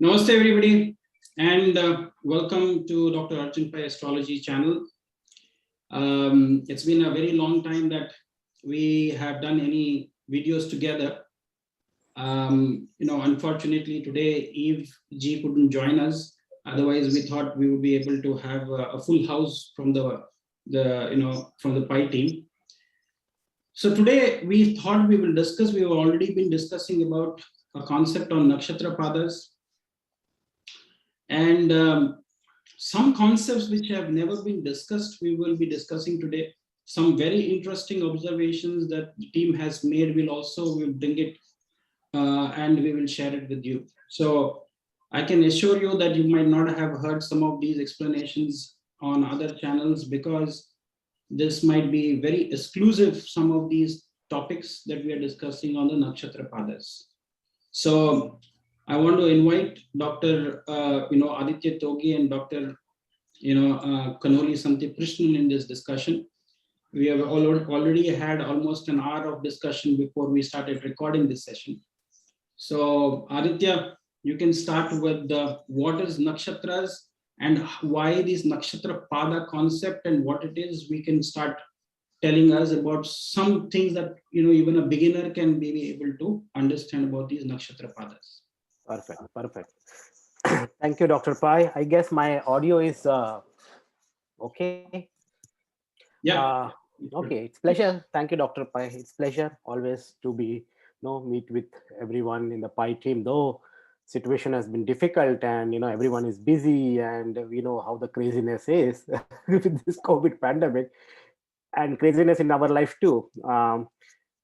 Namaste everybody and welcome to Dr. Arjun Astrology channel. It's been a very long time that we have done any videos together. Unfortunately today Eve G couldn't join us. Otherwise we thought we would be able to have a full house from the from the Pi team. So today we thought we will discuss, we've already been discussing about a concept on Nakshatra Padas. And some concepts which have never been discussed, we will be discussing today. Some very interesting observations that the team has made, we'll bring it and we will share it with you. So I can assure you that you might not have heard some of these explanations on other channels because this might be very exclusive, some of these topics that we are discussing on the Nakshatra Padas. So I want to invite Dr. Aditya Togi and Dr. Kanholy Santhip Krishnan in this discussion. We have already had almost an hour of discussion before we started recording this session. So Aditya, you can start with what is nakshatras and why this nakshatra pada concept and what it is. We can start telling us about some things that even a beginner can be able to understand about these nakshatra padas. Perfect. Thank you, Dr. Pai. I guess my audio is okay. Yeah. Okay, it's pleasure. Thank you, Dr. Pai. It's pleasure always to be meet with everyone in the Pi team. Though situation has been difficult and everyone is busy and we know how the craziness is with this COVID pandemic and craziness in our life too.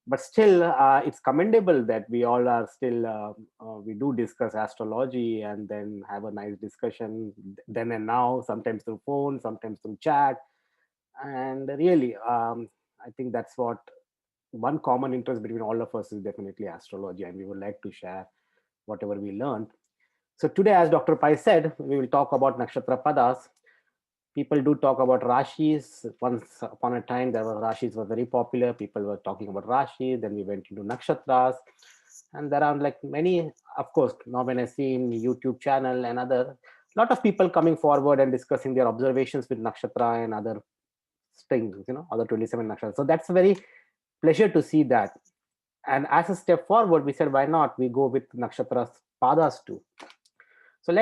But still, it's commendable that we all are still, we do discuss astrology and then have a nice discussion then and now, sometimes through phone, sometimes through chat. And really, I think that's what one common interest between all of us is definitely astrology. And we would like to share whatever we learned. So today, as Dr. Pai said, we will talk about Nakshatra Padas. People do talk about Rashis. Once upon a time, Rashis were very popular. People were talking about Rashis. Then we went into Nakshatras. And there are like many, of course, now when I see in YouTube channel and other, lot of people coming forward and discussing their observations with Nakshatra and other things, other 27 Nakshatras. So that's a very pleasure to see that. And as a step forward, we said, why not? We go with Nakshatras Padas too. So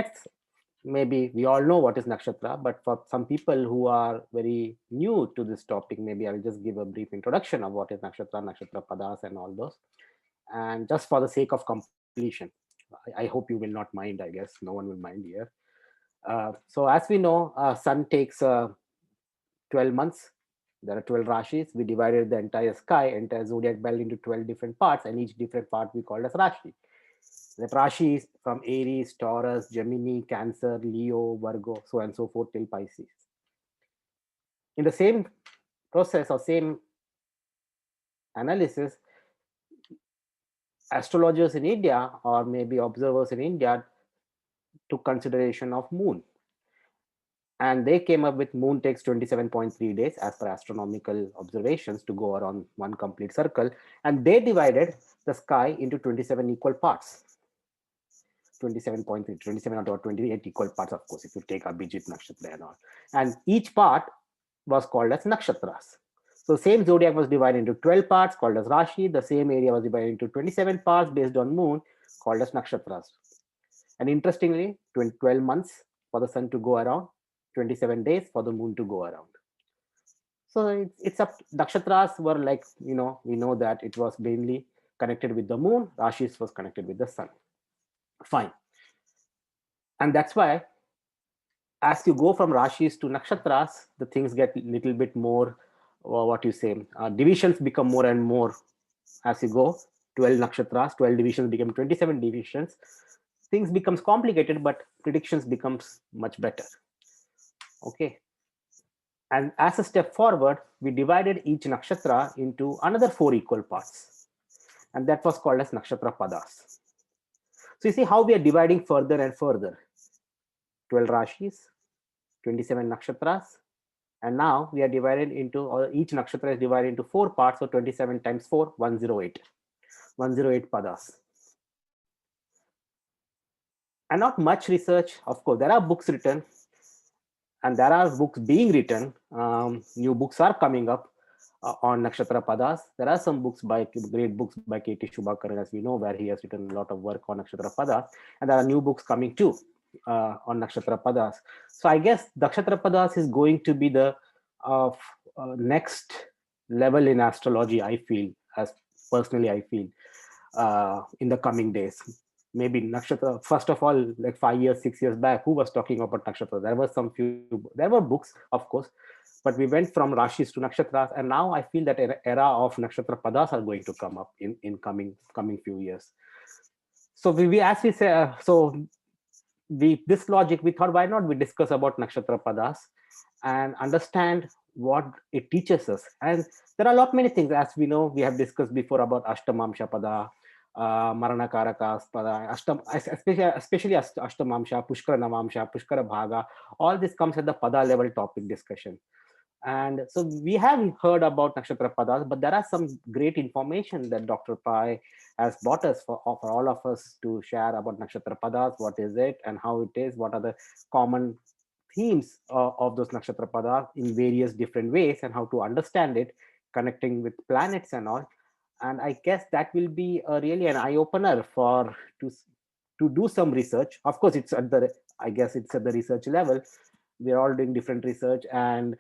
maybe we all know what is nakshatra, but for some people who are very new to this topic, maybe I'll just give a brief introduction of what is nakshatra, nakshatra padas and all those. And just for the sake of completion, I hope you will not mind, I guess no one will mind here. So as we know, sun takes 12 months. There are 12 Rashis. We divided the entire sky, entire zodiac belt into 12 different parts, and each different part we called as Rashi. The Rashi is from Aries, Taurus, Gemini, Cancer, Leo, Virgo, so and so forth till Pisces. In the same process or same analysis, astrologers in India or maybe observers in India took consideration of moon. And they came up with moon takes 27.3 days as per astronomical observations to go around one complete circle. And they divided the sky into 27 equal parts. 27.3, 27 or 28 equal parts, of course, if you take Abhijit Nakshatra and all. And each part was called as Nakshatras. So same zodiac was divided into 12 parts called as Rashi. The same area was divided into 27 parts based on moon called as Nakshatras. And interestingly, 12 months for the sun to go around, 27 days for the moon to go around. So it's up. Nakshatras were like, we know that it was mainly connected with the moon. Rashis was connected with the sun. Fine. And that's why as you go from Rashis to Nakshatras, the things get a little bit more, divisions become more and more as you go. 12 Nakshatras, 12 divisions become 27 divisions. Things becomes complicated, but predictions becomes much better. Okay. And as a step forward, we divided each Nakshatra into another 4 equal parts. And that was called as Nakshatra Padas. So you see how we are dividing further and further. 12 Rashis, 27 Nakshatras, and now we are divided into, or each Nakshatra is divided into 4 parts, so 27 times 4, 108. 108 Padas. and not much research. Of course, there are books written, and there are books being written. New books are coming up on Nakshatra Padas. There are some books by great books by K.T. Shubhakaran, as we know, where he has written a lot of work on Nakshatra Padas, and there are new books coming too on Nakshatra Padas. So I guess Nakshatra Padas is going to be the next level in astrology. I feel, as personally, I feel in the coming days. Maybe Nakshatra, first of all, like 5 years, 6 years back, who was talking about Nakshatra? There were books, of course, but we went from Rashis to Nakshatras, and now I feel that an era of Nakshatra Padas are going to come up in coming few years. So we as we say, we this logic, we thought, why not we discuss about Nakshatra Padas and understand what it teaches us. And there are a lot many things, as we know, we have discussed before about Ashtamamsha Pada, Marana Karakas Pada, especially Ashtamamsha, Pushkara Navamsha, Pushkara Bhaga. All this comes at the Pada level topic discussion. And so we have heard about Nakshatra Padas, but there are some great information that Dr. Pai has brought us for all of us to share about Nakshatra Padas. What is it and how it is? What are the common themes of those Nakshatra Padas in various different ways, and how to understand it, connecting with planets and all. And I guess that will be really an eye opener for to do some research. Of course, I guess it's at the research level. We're all doing different research and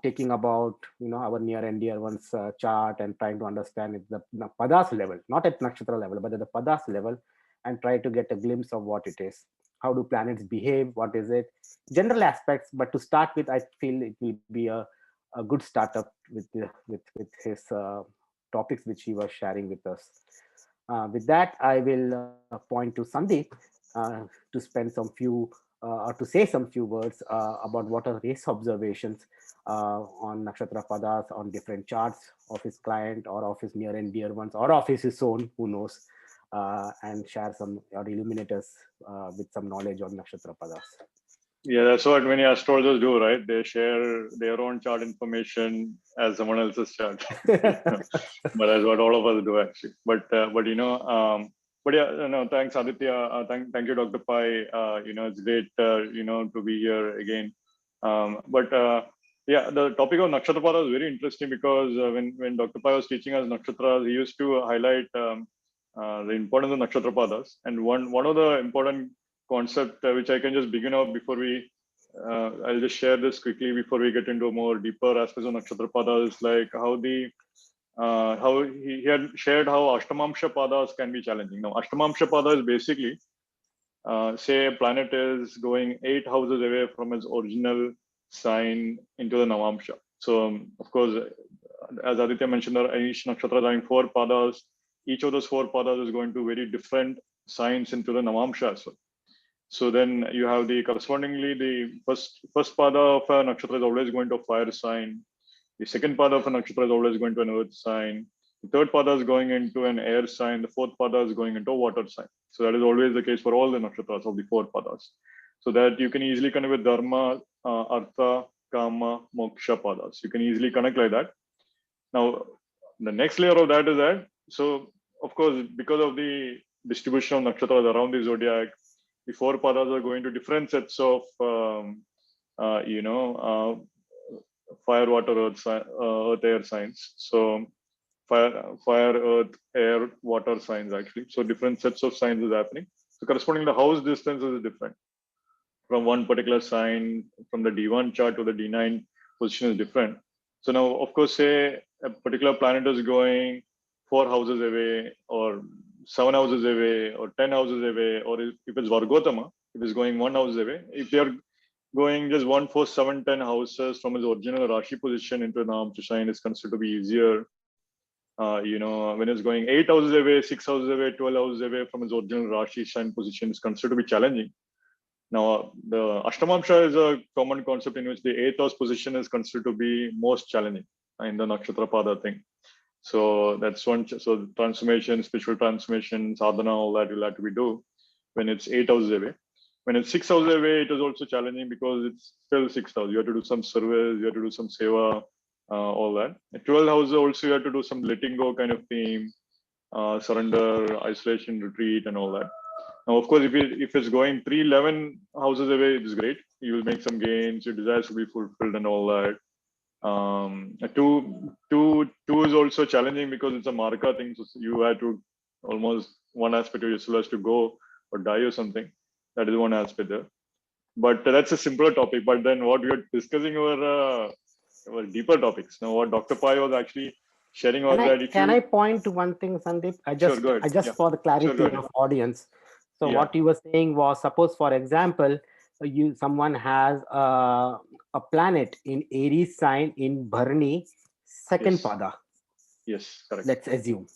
taking about our near and dear ones chart and trying to understand it the padas level, not at nakshatra level, but at the padas level, and try to get a glimpse of what it is. How do planets behave? What is it? General aspects. But to start with, I feel it will be a good startup with his topics which he was sharing with us. With that, I will point to Sandeep to spend some few or to say some few words about what are his observations on Nakshatra Padas, on different charts of his client or of his near and dear ones or of his own, who knows, and share some or illuminate us with some knowledge on Nakshatra Padas. Yeah, that's what many astrologers do, right? They share their own chart information as someone else's chart. But that's what all of us do, actually. But yeah, no, thanks, Aditya. Thank you, Dr. Pai. It's great, to be here again. Yeah, the topic of Nakshatrapada is very interesting because when Dr. Pai was teaching us Nakshatras, he used to highlight the importance of Nakshatrapadas. And one of the important concept which I can just begin off before I'll just share this quickly before we get into a more deeper aspects of Nakshatra Padas, is like how he had shared how Ashtamamsha Padas can be challenging. Now, Ashtamamsha Pada is basically, say a planet is going 8 houses away from its original sign into the Navamsha. So, of course, as Aditya mentioned, each nakshatra is having 4 padas. Each of those 4 padas is going to very different signs into the Navamsha as well. So then you have correspondingly the first pada of a nakshatra is always going to a fire sign. The second pada of a nakshatra is always going to an earth sign. The third pada is going into an air sign. The fourth pada is going into a water sign. So that is always the case for all the nakshatras of the 4 padas. So that you can easily connect with dharma, artha, kama, moksha padas. You can easily connect like that. Now, the next layer of that is that, so of course, because of the distribution of nakshatras around the zodiac, the 4 padas are going to different sets of, fire, water, earth, air signs. So fire, earth, air, water signs actually. So different sets of signs is happening. So corresponding the house distance is different from one particular sign. From the D1 chart to the D9 position is different. So now, of course, say a particular planet is going 4 houses away, or 7 houses away, or 10 houses away, or if it's Vargotama, if it's going 1 house away, if they are going just 1, 4, 7, 10 houses from his original Rashi position into Navamsha sign is considered to be easier. When it's going 8 houses away, 6 houses away, 12 houses away from his original Rashi sign position is considered to be challenging. Now, the Ashtamamsha is a common concept in which the 8th house position is considered to be most challenging in the Nakshatra Pada thing. So that's one. So transformation, spiritual transformation, sadhana, all that will have to be do when it's 8 houses away. When it's 6 houses away, it is also challenging because it's still 6 houses. You have to do some service, you have to do some seva, all that. At 12 houses also, you have to do some letting go kind of theme, surrender, isolation, retreat, and all that. Now, of course, if it's going 311 houses away, it's great. You will make some gains. Your desires will be fulfilled and all that. Two is also challenging because it's a marka thing. So you have to almost one aspect of your soul has to go or die or something. That is one aspect there. But that's a simpler topic. But then what we are discussing were deeper topics. Now, what Dr. Pai was actually sharing was that if can you I point to one thing, Santhip? sure go ahead. I just Yeah, for the sure go clarity ahead. of audience. So Yeah. what you were saying was, suppose for example, someone has a planet in Aries sign in Bharani, second Yes. pada. Yes. Correct. Let's assume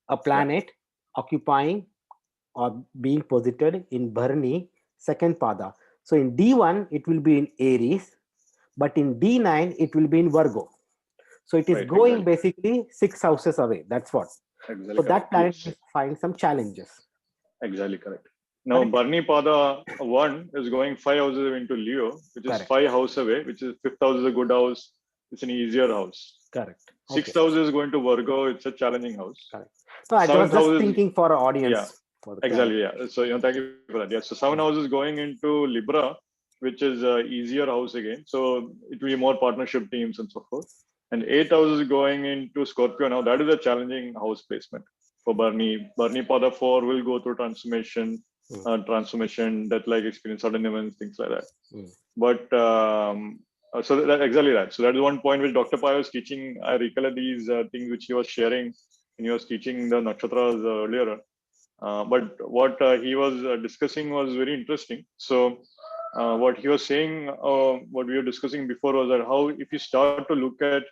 a Yeah. planet occupying or being posited in Bharani, second pada. So in D1 it will be in Aries, but in D9 it will be in Virgo. So it is Right. going Exactly. basically 6 houses away. That's what. Exactly So correct. that planet Yes. will find some challenges. Exactly correct. Now, Correct? Barney Pada 1 is going 5 houses into Leo, which is Correct. 5 houses away, which is fifth house is a good house. It's an easier house. Correct. Sixth Okay. house is going to Virgo. It's a challenging house. Correct. So I was Seventh just house is, thinking for our yeah, audience for the clarity. exactly. Yeah. So, thank you for that. Yeah. So, 7 house is going into Libra, which is a easier house again. So, it will be more partnership teams and so forth. And 8 house is going into Scorpio. Now, that is a challenging house placement for Barney. Barney Pada 4 will go through transformation, death-like experience, sudden events, things like that. But so that exactly that. So that is one point which Dr. Pai was teaching. I recollect these things which he was sharing when he was teaching the nakshatras earlier. But what he was discussing was very interesting. So what he was saying, what we were discussing before was that how if you start to look at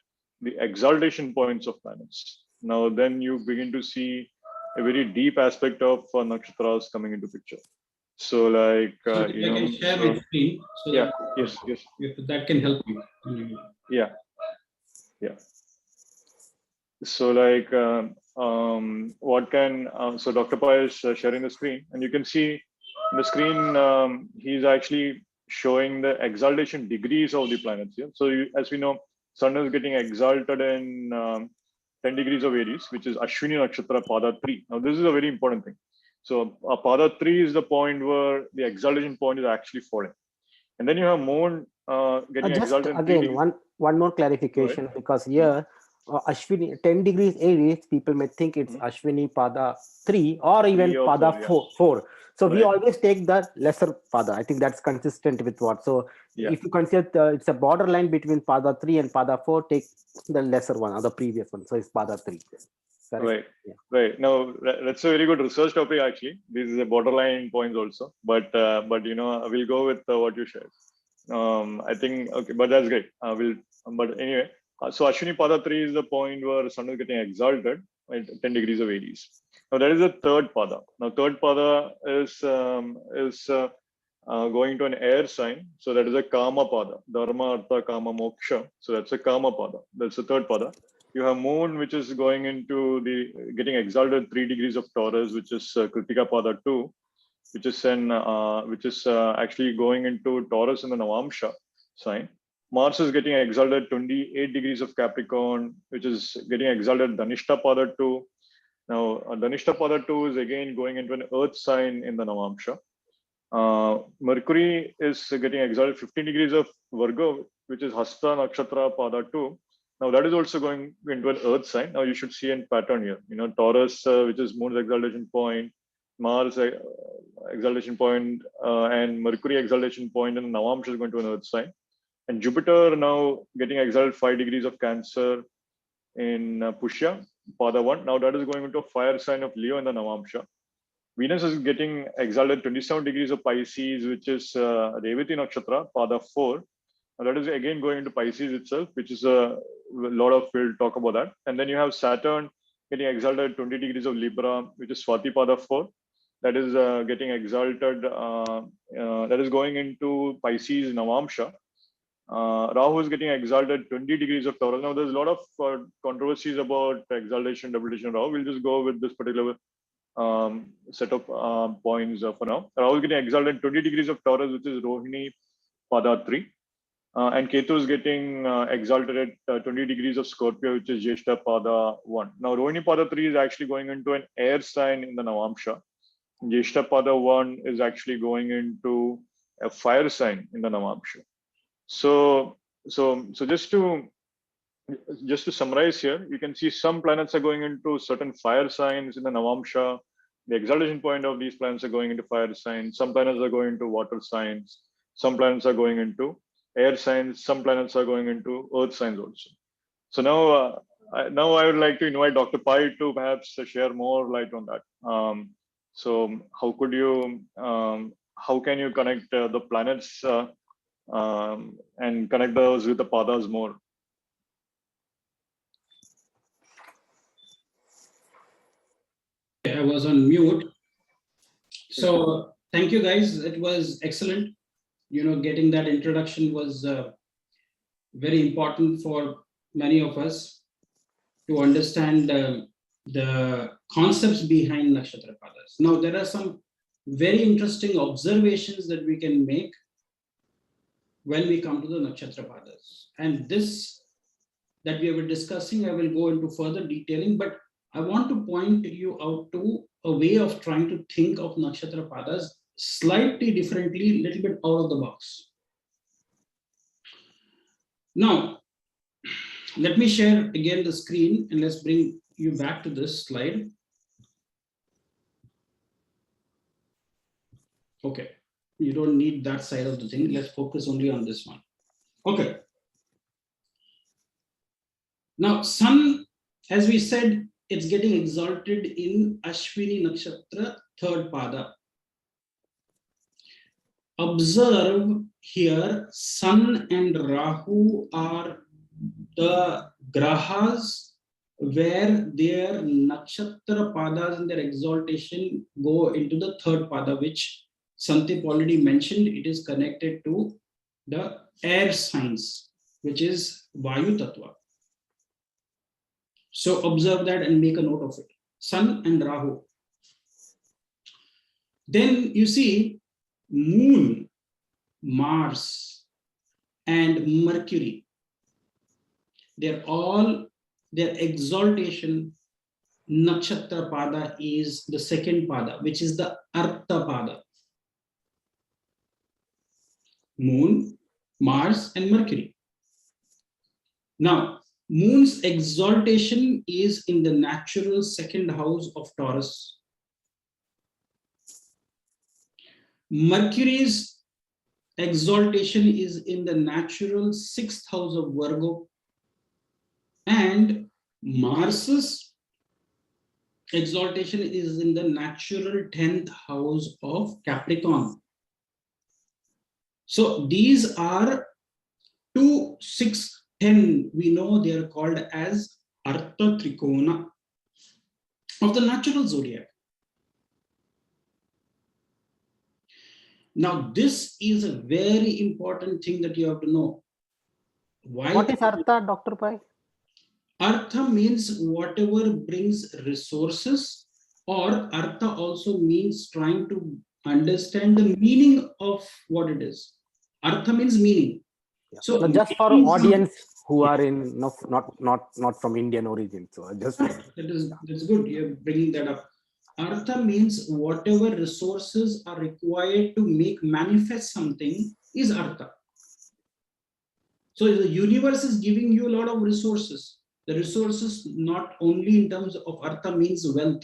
the exaltation points of planets, now then you begin to see a very deep aspect of nakshatras coming into picture. So like So I can share my screen so yeah, that yes, if that can help you. yeah. So like what can so Dr. Pai is sharing the screen, and you can see in the screen he's actually showing the exaltation degrees of the planets here. So as we know, Sun is getting exalted in 10 degrees of Aries, which is Ashwini Nakshatra Pada 3. Now this is a very important thing. So Pada 3 is the point where the exaltation point is actually falling. And then you have Moon getting Just exalted in 3 again, degrees. one more clarification, because here Ashwini 10 degrees Aries, people may think it's Ashwini Pada 3 or even 3 or Pada 4, 4. So we Right. always take the lesser Pada. I think that's consistent with what. So if you consider it's a borderline between Pada 3 and Pada 4, take the lesser one or the previous one. So it's Pada 3. Correct? Right. Right. Now that's a very good research topic actually. This is a borderline points also, but we'll go with what you shared. I think okay, but that's great. But anyway, so Ashwini Pada 3 is the point where Sun is getting exalted at 10 degrees of Aries. Now that is the third Pada. Now third Pada is going to an air sign. So that is a Kama Pada, Dharma, Artha, Kama, Moksha. So that's a Kama Pada. That's the third Pada. You have Moon, which is going into the getting exalted 3 degrees of Taurus, which is Kritika Pada 2, which is actually going into Taurus in the Navamsha sign. Mars is getting exalted 28 degrees of Capricorn, which is getting exalted Dhanishta Pada 2. Now, Dhanishta Pada 2 is again going into an Earth sign in the Navamsha. Mercury is getting exalted 15 degrees of Virgo, which is Hasta Nakshatra Pada 2. Now that is also going into an Earth sign. Now you should see a pattern here. Taurus, which is Moon's exaltation point, Mars exaltation point, and Mercury exaltation point, and Navamsha is going to an Earth sign. And Jupiter now getting exalted 5 degrees of Cancer in Pushya, Pada 1. Now that is going into a fire sign of Leo in the Navamsha. Venus is getting exalted 27 degrees of Pisces, which is Revati Nakshatra, Pada 4. Now that is again going into Pisces itself, which is a lot of, we'll talk about that. And then you have Saturn getting exalted 20 degrees of Libra, which is Swati Pada 4. That is getting exalted, that is going into Pisces Navamsha. Rahu is getting exalted 20 degrees of Taurus. Now there's a lot of controversies about exaltation, debilitation, Rahu. We'll just go with this particular set of points for now. Rahu is getting exalted 20 degrees of Taurus, which is Rohini Pada 3. And Ketu is getting exalted at 20 degrees of Scorpio, which is Jeshta Pada 1. Now, Rohini Pada 3 is actually going into an air sign in the Navamsha. Jeshtapada 1 is actually going into a fire sign in the Navamsha. So just to summarize here, you can see some planets are going into certain fire signs in the Navamsha. The exaltation point of these planets are going into fire signs. Some planets are going into water signs. Some planets are going into air signs. Some planets are going into earth signs also. So now I would like to invite Dr. Pai to perhaps share more light on that. So how could you, how can you connect the planets and connect those with the padas more? I was on mute. So thank you guys. It was excellent. Getting that introduction was very important for many of us to understand the concepts behind Nakshatra Padas. Now, there are some very interesting observations that we can make when we come to the Nakshatra Padas. And this that we were discussing, I will go into further detailing, but I want to point you out to a way of trying to think of Nakshatra Padas slightly differently, a little bit out of the box. Now, let me share again the screen and let's bring you back to this slide. Okay, you don't need that side of the thing. Let's focus only on this one. Okay. Now, Sun, as we said, it's getting exalted in Ashwini Nakshatra, third pada. Observe here, Sun and Rahu are the grahas where their Nakshatra padas and their exaltation go into the third pada, which Santhip already mentioned. It is connected to the air signs, which is Vayu Tattva. So observe that and make a note of it. Sun and Rahu. Then you see Moon, Mars, and Mercury. They're all, their exaltation Nakshatra pada is the second pada, which is the Artha pada. Moon, Mars, and Mercury. Now, Moon's exaltation is in the natural second house of Taurus. Mercury's exaltation is in the natural sixth house of Virgo. And Mars's exaltation is in the natural 10th house of Capricorn. So these are 2, 6, 10. We know they are called as Artha Trikona of the natural zodiac. Now, this is a very important thing that you have to know. Why? What is Artha, Dr. Pai? Artha means whatever brings resources, or Artha also means trying to understand the meaning of what it is. Artha means meaning. Yeah. So just for audience who are in not from Indian origin. So just that's good. You're bringing that up. Artha means whatever resources are required to make manifest something is Artha. So the universe is giving you a lot of resources. The resources not only in terms of Artha means wealth.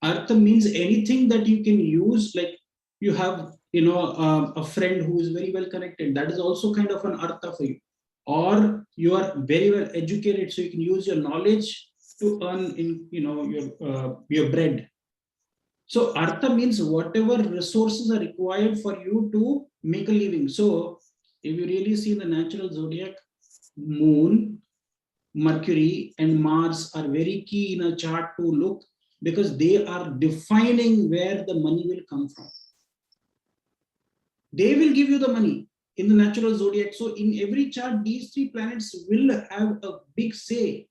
Artha means anything that you can use, like you have a friend who is very well connected. That is also kind of an Artha for you. Or you are very well educated, so you can use your knowledge to earn in your bread. So Artha means whatever resources are required for you to make a living. So if you really see the natural zodiac, Moon, Mercury, and Mars are very key in a chart to look, because they are defining where the money will come from. They will give you the money in the natural zodiac. So in every chart, these three planets will have a big say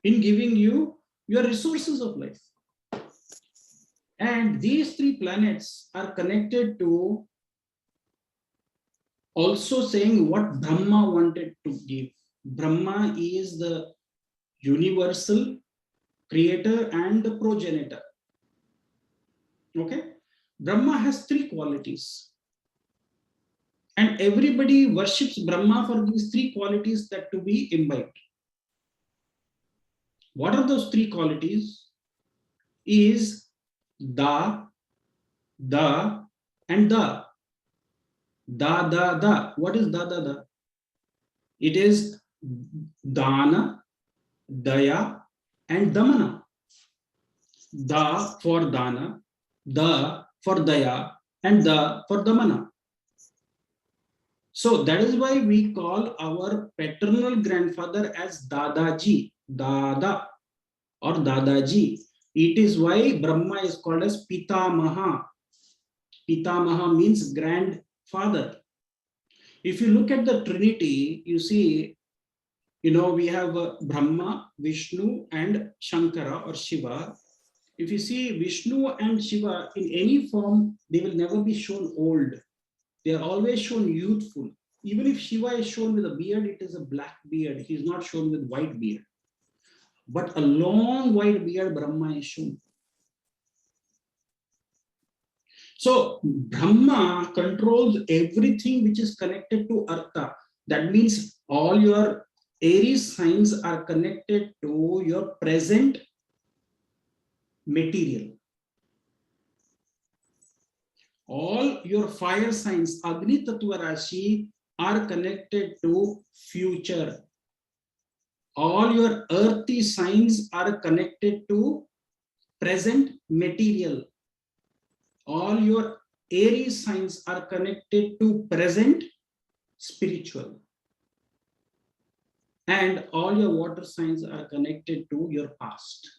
in giving you your resources of life. And these three planets are connected to also saying what Brahma wanted to give. Brahma is the universal creator and the progenitor. Okay, Brahma has three qualities, and everybody worships Brahma for these three qualities that to be imbibed. What are those three qualities? Is the, and the. Da. What is da? It is dana, daya, and damana. Da for dana, the for daya, and the for damana. So that is why we call our paternal grandfather as Dadaji, Dada or Dadaji. It is why Brahma is called as Pitamaha. Pitamaha means grandfather. If you look at the Trinity, you see, we have Brahma, Vishnu, and Shankara or Shiva. If you see Vishnu and Shiva in any form, they will never be shown old. They are always shown youthful. Even if Shiva is shown with a beard, it is a black beard. He is not shown with white beard. But a long white beard, Brahma is shown. So Brahma controls everything which is connected to Artha. That means all your Aries signs are connected to your present material. All your fire signs, Agni Tattva Rashi, are connected to future. All your earthy signs are connected to present material. All your Aries signs are connected to present spiritual. And all your water signs are connected to your past.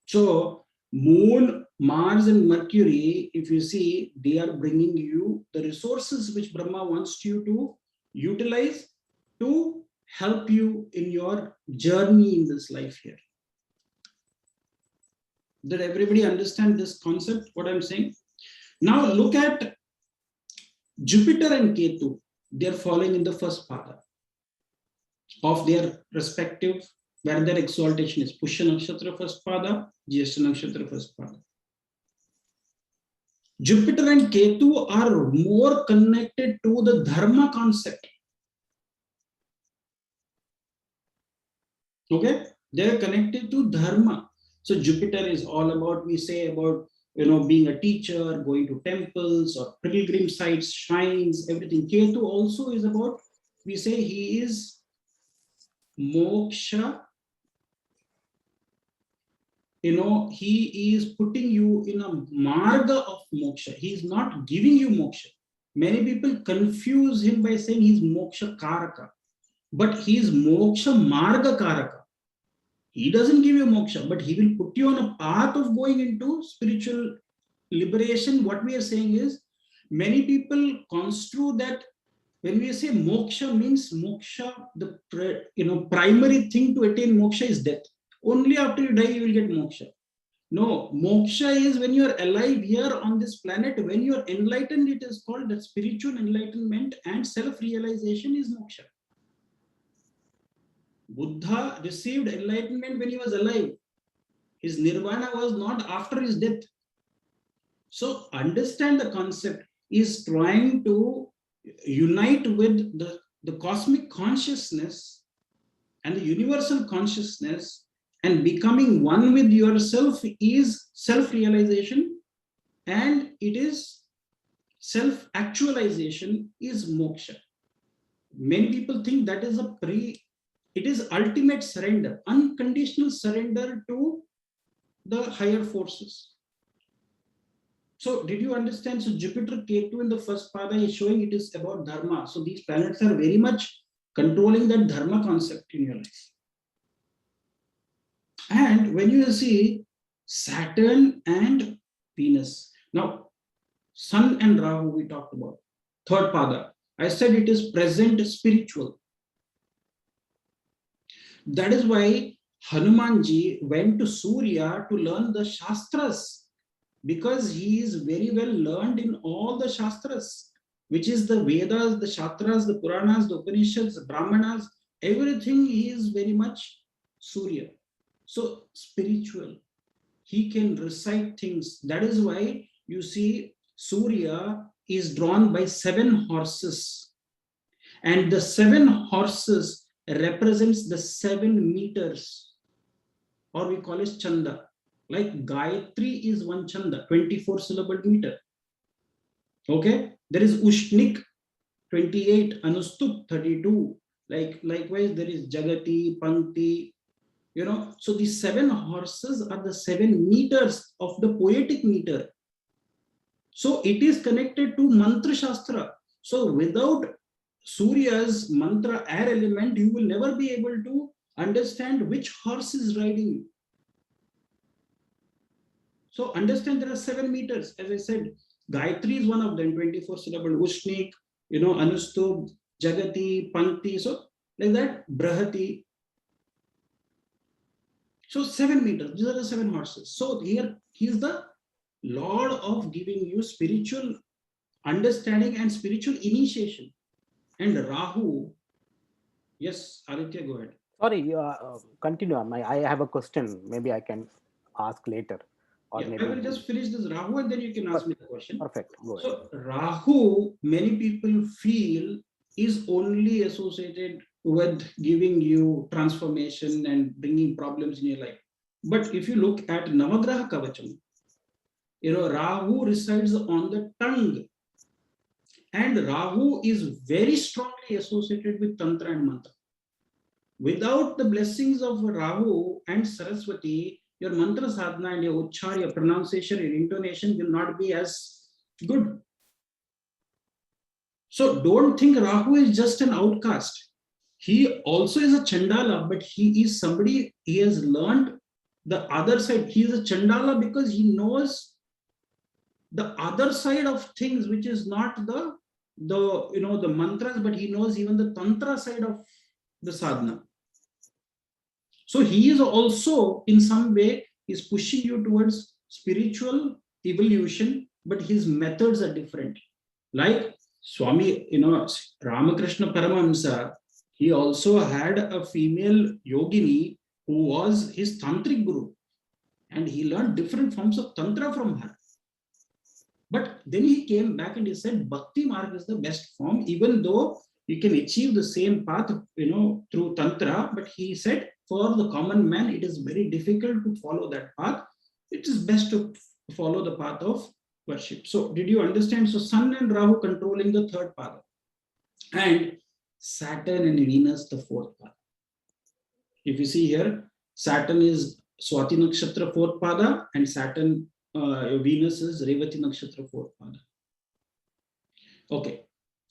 So Moon, Mars, and Mercury, if you see, they are bringing you the resources which Brahma wants you to utilize to help you in your journey in this life here. Did everybody understand this concept, what I'm saying? Now look at Jupiter and Ketu. They are falling in the first pada of their respective, where their exaltation is Pushya Nakshatra first pada, Jyeshtha Nakshatra first pada. Jupiter and Ketu are more connected to the dharma concept. Okay, they are connected to dharma. So Jupiter is all about, we say about, being a teacher, going to temples or pilgrim sites, shrines, everything. Ketu also is about, we say he is moksha. He is putting you in a marga of moksha. He is not giving you moksha. Many people confuse him by saying he's moksha karaka, but he is moksha marga karaka. He doesn't give you moksha, but he will put you on a path of going into spiritual liberation. What we are saying is, many people construe that when we say moksha means moksha, the primary thing to attain moksha is death. Only after you die you will get moksha. No, moksha is when you are alive here on this planet. When you are enlightened, it is called that spiritual enlightenment, and self-realization is moksha. Buddha received enlightenment when he was alive. His nirvana was not after his death. So understand the concept is trying to unite with the cosmic consciousness and the universal consciousness, and becoming one with yourself is self-realization, and it is self-actualization is moksha. Many people think that is it is ultimate surrender, unconditional surrender to the higher forces. So did you understand? So Jupiter Ketu in the first pada is showing it is about dharma. So these planets are very much controlling that dharma concept in your life. And when you see Saturn and Venus, now Sun and Rahu we talked about, third pada, I said it is present spiritual. That is why Hanumanji went to Surya to learn the Shastras, because he is very well learned in all the Shastras, which is the Vedas, the Shatras, the Puranas, the Upanishads, the Brahmanas, everything he is very much Surya. So spiritual. He can recite things. That is why you see Surya is drawn by 7 horses, and the 7 horses represents the 7 meters, or we call it chanda. Like Gayatri is one chanda, 24 syllable meter. Okay, there is Ushnik 28, Anustup 32. Likewise, there is Jagati, Pankti. So these 7 horses are the 7 meters of the poetic meter. So it is connected to mantra shastra. So without Surya's mantra air element, you will never be able to understand which horse is riding you. So understand there are 7 meters. As I said, Gayatri is one of them, 24 syllable, Ushnik, Anustub, Jagati, Pankti. So like that, Brahati. So 7 meters, these are the 7 horses. So here he is the Lord of giving you spiritual understanding and spiritual initiation. And Rahu, yes, Aditya, go ahead. Sorry, continue. I have a question. Maybe I can ask later. Or Yeah, maybe I will just finish this Rahu and then you can ask me the question. Perfect. Go ahead. So Rahu, many people feel, is only associated with giving you transformation and bringing problems in your life. But if you look at Navagraha Kavacham, Rahu resides on the tongue. And Rahu is very strongly associated with Tantra and Mantra. Without the blessings of Rahu and Saraswati, your mantra sadhana and your uchchar, your pronunciation, your intonation will not be as good. So don't think Rahu is just an outcast. He also is a Chandala, but he is somebody, he has learned the other side. He is a Chandala because he knows the other side of things, which is not the mantras, but he knows even the Tantra side of the sadhana. So he is also in some way is pushing you towards spiritual evolution, but his methods are different. Like Swami, Ramakrishna Paramahamsa, he also had a female yogini who was his tantric guru, and he learned different forms of tantra from her. But then he came back and he said Bhakti Marg is the best form, even though you can achieve the same path, through Tantra. But he said for the common man, it is very difficult to follow that path. It is best to follow the path of worship. So did you understand? So Sun and Rahu controlling the third path, and Saturn and Venus the fourth path. If you see here, Saturn is Swati Nakshatra fourth pada, and Saturn Venus is Revati Nakshatra fourth pada. Okay,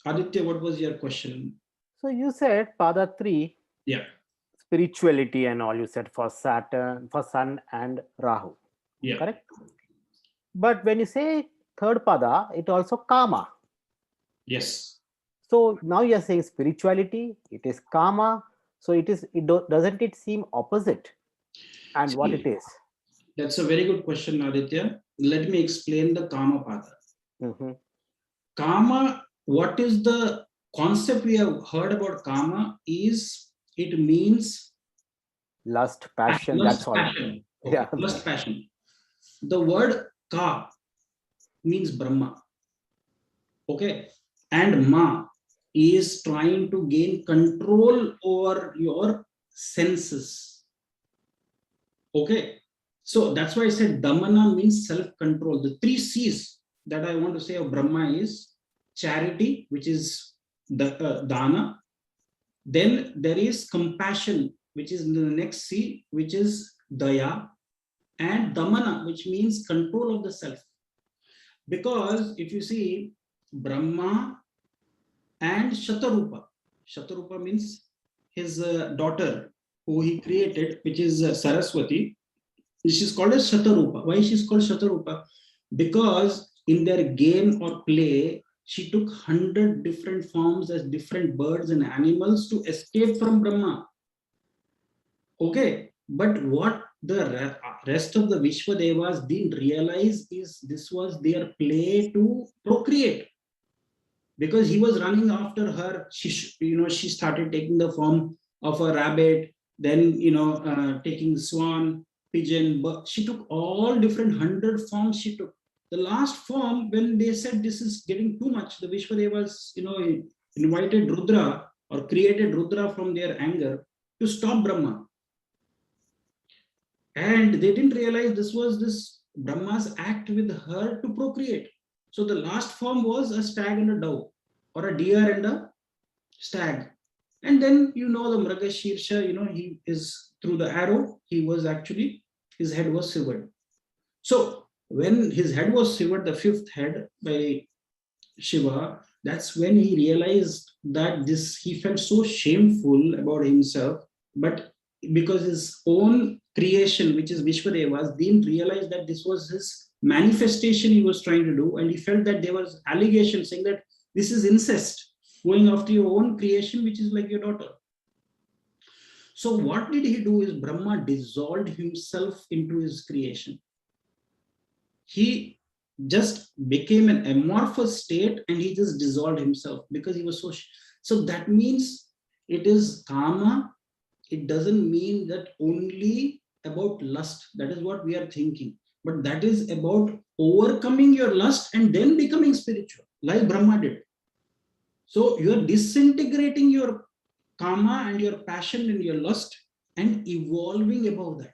Aditya, what was your question? So you said pada 3. Yeah. Spirituality and all you said for Saturn, for Sun and Rahu. Yeah. Correct. But when you say third pada, it also Kama. Yes. So now you are saying spirituality, it is Kama. So doesn't it seem opposite? And what it is? That's a very good question, Aditya. Let me explain the Kama pada. Mm-hmm. Kama, what is the concept we have heard about Kama is it means lust, passion, lust, that's all. Passion. Okay. Yeah. Lust, passion. The word Ka means Brahma. Okay. And Ma is trying to gain control over your senses. Okay. So that's why I said Damana means self-control. The 3 C's that I want to say of Brahma is charity, which is the Dana. Then there is compassion, which is the next C, which is Daya. And Damana, which means control of the self. Because if you see Brahma and Shatarupa, Shatarupa means his daughter who he created, which is Saraswati. She's called as Shatarupa. Why she's called Shatarupa? Because in their game or play, she took 100 different forms as different birds and animals to escape from Brahma. Okay, but what the rest of the Vishwadevas didn't realize is this was their play to procreate. Because he was running after her, she started taking the form of a rabbit, then taking swan, pigeon, but she took all different 100 forms she took. The last form, when they said this is getting too much, the Vishwadevas, invited Rudra or created Rudra from their anger to stop Brahma. And they didn't realize this was this Brahma's act with her to procreate. So the last form was a stag and a dove, or a deer and a stag. And then, the Mraga Shirsha, he is through the arrow, his head was severed. So when his head was severed, the fifth head by Shiva, that's when he realized that he felt so shameful about himself, but because his own creation, which is Vishwadevas, didn't realize that this was his manifestation he was trying to do, and he felt that there was allegation saying that this is incest, going after your own creation, which is like your daughter. So what did he do is Brahma dissolved himself into his creation. He just became an amorphous state and he just dissolved himself because he was so that means it is karma. It doesn't mean that only about lust. That is what we are thinking, but that is about overcoming your lust and then becoming spiritual, like Brahma did. So you are disintegrating your karma and your passion and your lust and evolving above that.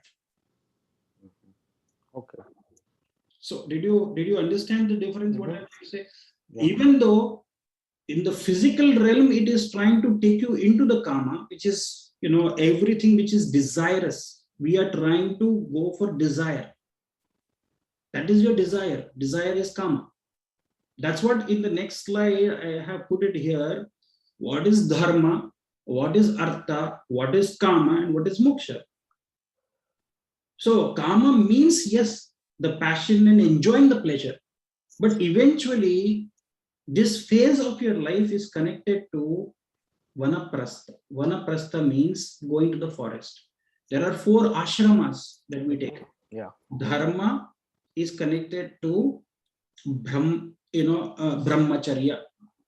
Okay. So did you understand the difference? What I'm trying to say? Yeah. Even though in the physical realm it is trying to take you into the karma, which is everything which is desirous. We are trying to go for desire. That is your desire. Desire is karma. That's what in the next slide I have put it here. What is dharma? What is artha? What is kama? And what is moksha? So kama means, yes, the passion and enjoying the pleasure. But eventually, this phase of your life is connected to vanaprastha. Vanaprastha means going to the forest. There are 4 ashramas that we take. Yeah. Dharma is connected to brahmacharya,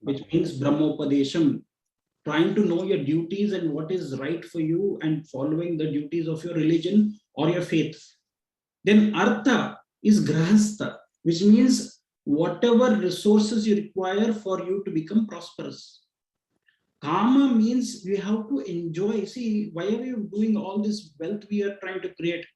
which means brahmopadesham, trying to know your duties and what is right for you and following the duties of your religion or your faith. Then artha is grahastha, which means whatever resources you require for you to become prosperous. Kama means we have to enjoy. See, why are you doing all this wealth we are trying to create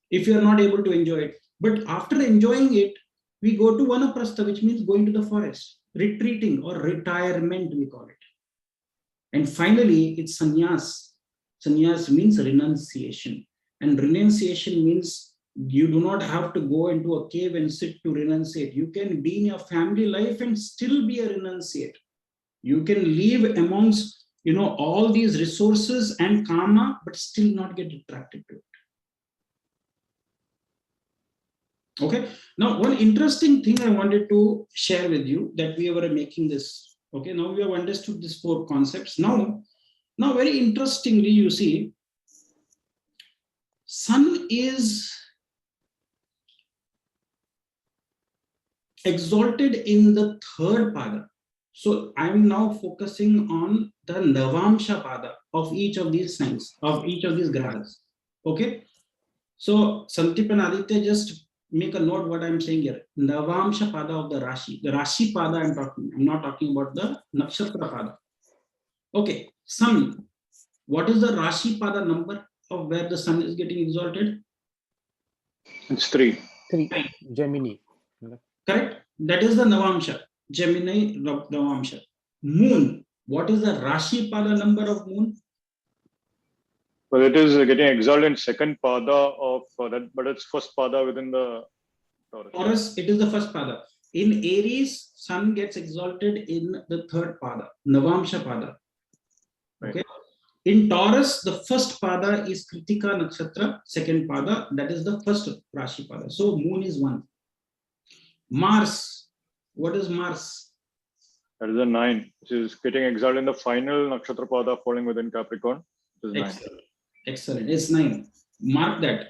if you are not able to enjoy it? But after enjoying it, we go to vanaprastha, which means going to the forest, retreating or retirement, we call it. And finally, it's sannyas. Sannyas means renunciation. And renunciation means you do not have to go into a cave and sit to renunciate. You can be in your family life and still be a renunciate. You can live amongst all these resources and karma, but still not get attracted to it. Okay. Now, one interesting thing I wanted to share with you that we were making this. Okay. Now we have understood these 4 concepts. Now very interestingly, you see, sun is exalted in the 3rd pada. So I'm now focusing on the Navamsha pada of each of these signs, of each of these grahas. Okay. So Santhip and Aditya, just make a note what I'm saying here. Navamsha pada of the Rashi. The Rashi pada I'm not talking about the Nakshatra pada. Okay. Sun. What is the Rashi pada number of where the sun is getting exalted? It's 3. 3. Gemini. Correct. That is the Navamsha. Gemini Navamsha. Moon. What is the Rashi pada number of moon? Well, it is getting exalted in 2nd pada of that, but it's 1st pada within the Taurus. Taurus, it is the 1st pada. In Aries, sun gets exalted in the 3rd pada, Navamsha pada. Okay. Right. In Taurus, the 1st pada is Kritika Nakshatra, 2nd pada, that is the 1st Rashi pada. So moon is 1. Mars. What is Mars? That is a 9, which is getting exalted in the final Nakshatra pada falling within Capricorn. Excellent. Excellent. It's 9. Mark that.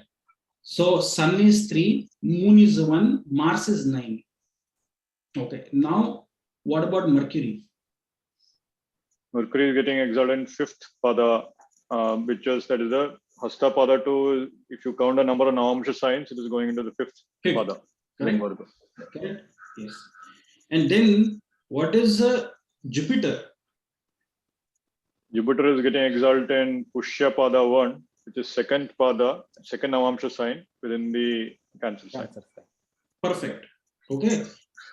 So sun is 3, moon is 1, Mars is 9. Okay. Now, what about Mercury? Mercury is getting exalted in 5th pada, that is the Hasta Pada 2, if you count the number of Navamsha signs, it is going into the fifth Pada. Correct. Correct. Yes. And then what is Jupiter? Jupiter is getting exalted in Pushya Pada 1, which is second Pada, second Navamsha sign within the Cancer sign. Perfect. Okay.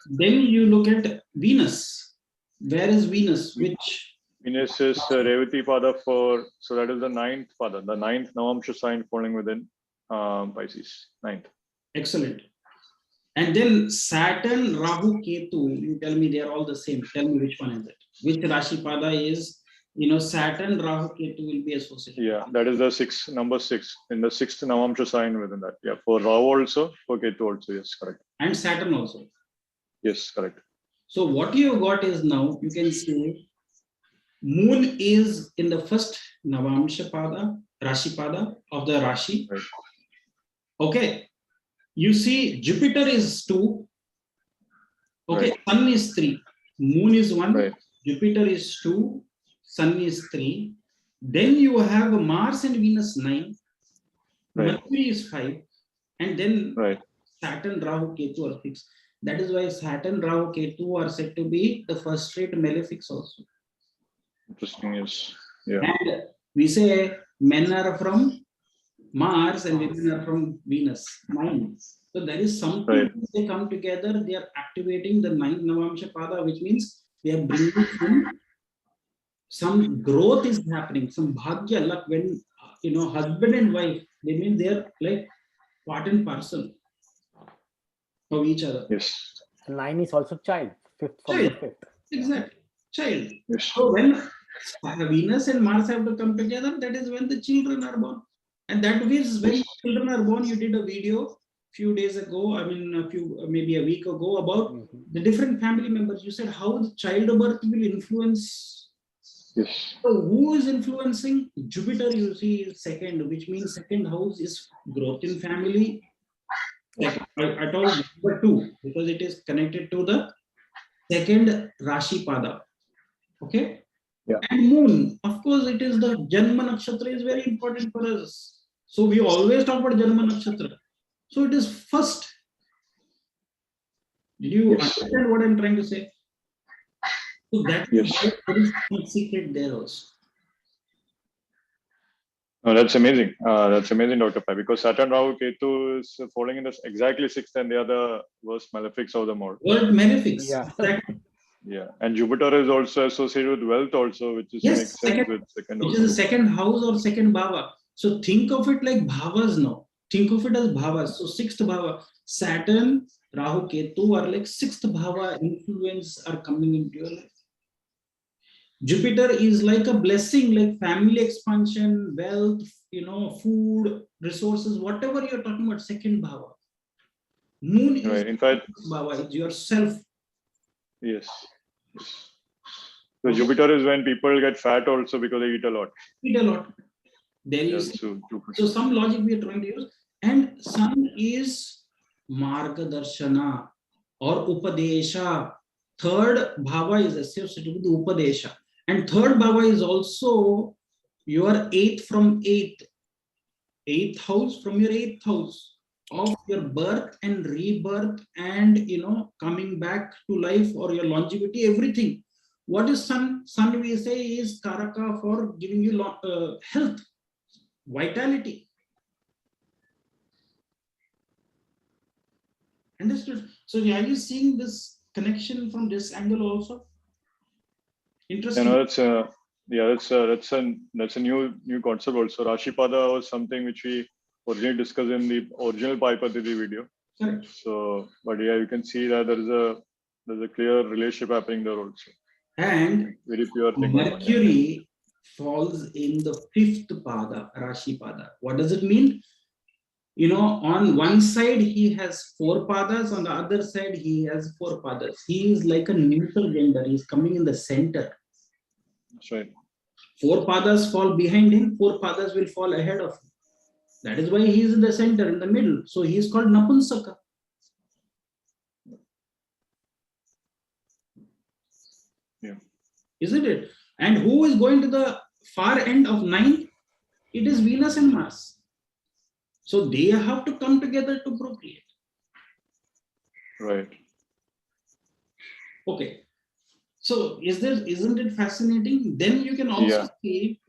Then you look at Venus. Where is Venus? Which? Venus is Revati Pada 4, so that is the ninth Pada, the ninth Navamsha sign falling within Pisces, ninth. Excellent. And then Saturn, Rahu, Ketu, you tell me they are all the same. Tell me which one is it. Which Rashi Pada is, Saturn, Rahu, Ketu will be associated. Yeah, that is the number 6, in the sixth Navamsha sign within that. Yeah, for Rahu also, for Ketu also, yes, correct. And Saturn also. Yes, correct. So what you got is now, you can see, Moon is in the first Navamsha Pada, Rashi Pada of the Rashi. Right. Okay. You see, Jupiter is 2. Okay, right. Sun is 3. Moon is 1. Right. Jupiter is 2. Sun is 3. Then you have Mars and Venus 9. Right. Mercury is 5. And then right. Saturn, Rahu, Ketu are 6. That is why Saturn, Rahu, Ketu are said to be the first straight malefics also. Interesting, yes. Yeah. And we say men are from Mars and women are from Venus. 9. So there is something, right. they come together, they are activating the 9th Navamsha Pada, which means they are bringing some growth is happening, some bhagya, luck. When husband and wife, they mean they are like part and parcel of each other. Yes. 9 is also child, fifth from Child. the fifth. Exactly. Child. Yes. So when Venus and Mars have to come together, that is when the children are born. And that is when children are born. You did a video few days ago, maybe a week ago, about the different family members. You said how the childbirth will influence. Yes. So who is influencing? Jupiter, you see, is second, which means second house is growth in family. I told number 2 because it is connected to the second Rashi Pada. Okay. Yeah. And Moon, of course, it is the Janma Nakshatra is very important for us. So we always talk about Janma Nakshatra. So it is first. Did you understand what I'm trying to say? So that is there is some secret there also. Oh, that's amazing. That's amazing, Dr. Pai, because Saturn, Rahu, Ketu is falling in this exactly 6th, and they are the worst malefics of them all. World malefics. Yeah. Yeah, and Jupiter is also associated with wealth also, which is makes sense with second. Which is the second house or second bhava. So think of it like bhavas now. Think of it as bhavas. So 6th bhava, Saturn, Rahu, Ketu are like 6th bhava influence are coming into your life. Jupiter is like a blessing, like family expansion, wealth, food, resources, whatever you're talking about, second bhava. Moon is right. In fact, bhava, it's yourself. Yes. So Jupiter is when people get fat also because they eat a lot. Then you see. So some logic we are trying to use. And Sun is Margadarshana or Upadesha. Third bhava is associated with Upadesha. And third bhava is also your 8th from 8th. 8th house from your 8th house of your birth and rebirth and coming back to life or your longevity, everything. What is Sun? Sun we say is Karaka for giving you health, vitality. Understood? So are you seeing this connection from this angle also? Interesting. That's a new concept also. Rashi Pada was something which we originally discussed in the original Pai Padhiti video. Correct. So, but yeah, you can see that there's a clear relationship happening there also. And very pure thing. Mercury falls in the 5th pada, Rashi Pada. What does it mean? On one side he has 4 padas, on the other side he has 4 padas. He is like a neutral gender. He's coming in the center. That's right. 4 padas fall behind him, 4 padas will fall ahead of him. That is why he is in the center, in the middle. So he is called Napunsaka. Yeah. Isn't it? And who is going to the far end of 9? It is Venus and Mars. So they have to come together to procreate. Right. Okay. So isn't it fascinating? Then you can also see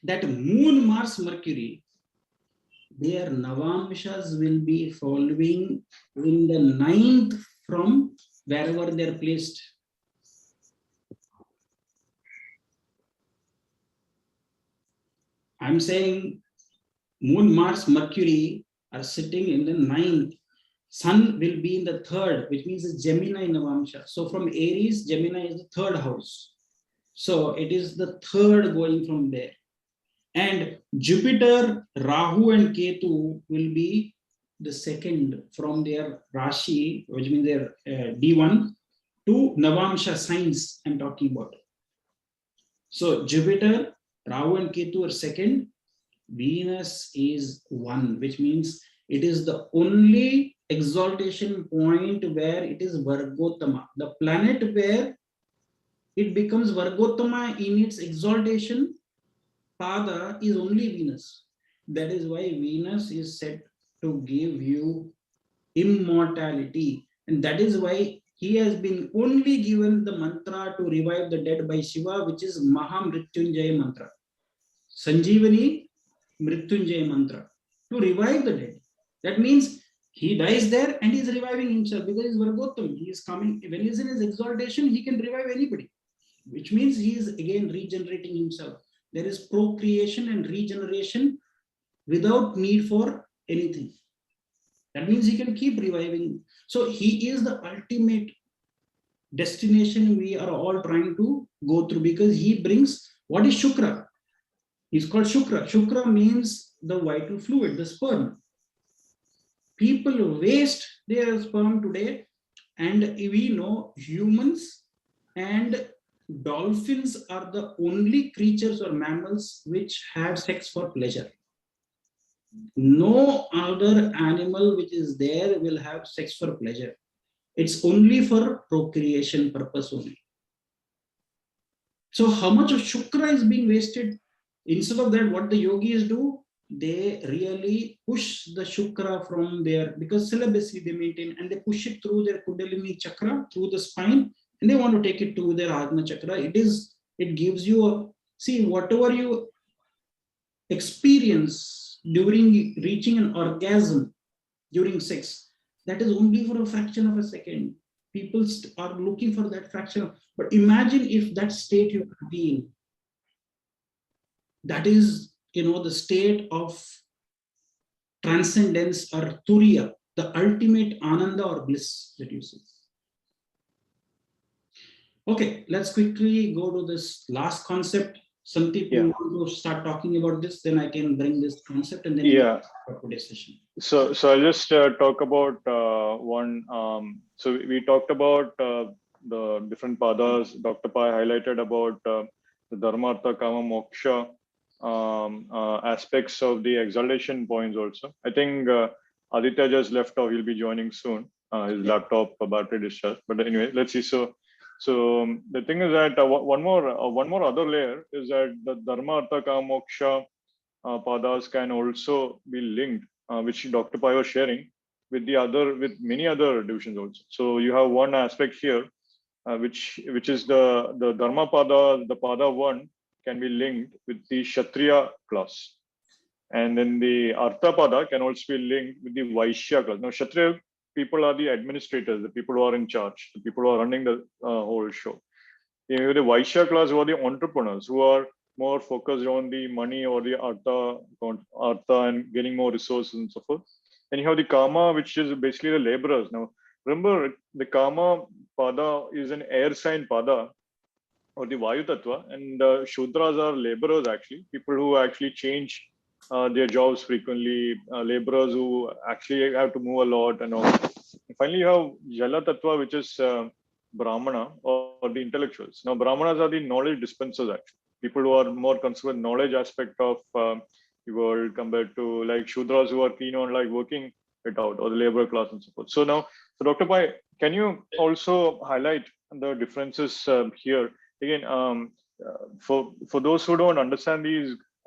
that Moon, Mars, Mercury, their Navamshas will be following in the ninth from wherever they're placed. I'm saying Moon, Mars, Mercury are sitting in the ninth. Sun will be in the third, which means it's Gemini Navamsha. So from Aries, Gemini is the third house. So it is the third going from there. And Jupiter, Rahu, and Ketu will be the second from their Rashi, which means their D1 to Navamsha signs I'm talking about. So Jupiter, Rahu, and Ketu are second. Venus is one, which means it is the only exaltation point where it is Vargottama, the planet where it becomes Vargottama in its exaltation pada is only Venus. That is why Venus is said to give you immortality. And that is why he has been only given the mantra to revive the dead by Shiva, which is Mahamrityunjaya mantra. Sanjeevani Mrityunjaya mantra. To revive the dead. That means he dies there and he is reviving himself because he's Vargottam. He is coming, when he is in his exaltation, he can revive anybody. Which means he is again regenerating himself. There is procreation and regeneration without need for anything. That means he can keep reviving. So he is the ultimate destination we are all trying to go through, because he brings, what is Shukra? He's called Shukra. Shukra means the vital fluid, the sperm. People waste their sperm today, and we know humans and dolphins are the only creatures or mammals which have sex for pleasure. No other animal which is there will have sex for pleasure. It's only for procreation purpose only. So how much of Shukra is being wasted? Instead of that, what the yogis do, they really push the Shukra from there, because celibacy they maintain, and they push it through their Kundalini chakra, through the spine, and they want to take it to their Ajna chakra. It gives you a, see, whatever you experience during reaching an orgasm during sex, that is only for a fraction of a second. People are looking for that fraction of, but imagine if that state you could be in. That is, the state of transcendence or turiya, the ultimate ananda or bliss that you see. Okay, let's quickly go to this last concept. Santhip, you want to start talking about this, then I can bring this concept and then for today's session. So I'll just talk about one. So we talked about the different padas. Dr. Pai highlighted about the Dharma, Artha, Kama, Moksha aspects of the exaltation points also. I think Aditya just left off. He'll be joining soon. His laptop battery discharged. But anyway, let's see. So the thing is that one more other layer is that the Dharma, Artha, Kama, Moksha padas can also be linked, which Dr. Pai was sharing, with many other divisions also. So you have one aspect here, which is the Dharma pada, the pada 1 can be linked with the Kshatriya class. And then the Artha pada can also be linked with the Vaishya class. Now, Kshatriya people are the administrators, the people who are in charge, the people who are running the whole show. The Vaishya class who are the entrepreneurs, who are more focused on the money or the Artha and getting more resources and so forth. And you have the Kama, which is basically the laborers. Now, remember, the Kama pada is an air sign pada, or the Vayu Tattva, and Shudras are laborers actually, people who actually change their jobs frequently, laborers who actually have to move a lot and all. And finally, you have Jala Tattva, which is Brahmana or the intellectuals. Now, Brahmanas are the knowledge dispensers actually, people who are more concerned with knowledge aspect of the world compared to like Shudras who are keen on like working it out, or the labor class and so forth. So now, Dr. Pai, can you also highlight the differences here? Again, for those who don't understand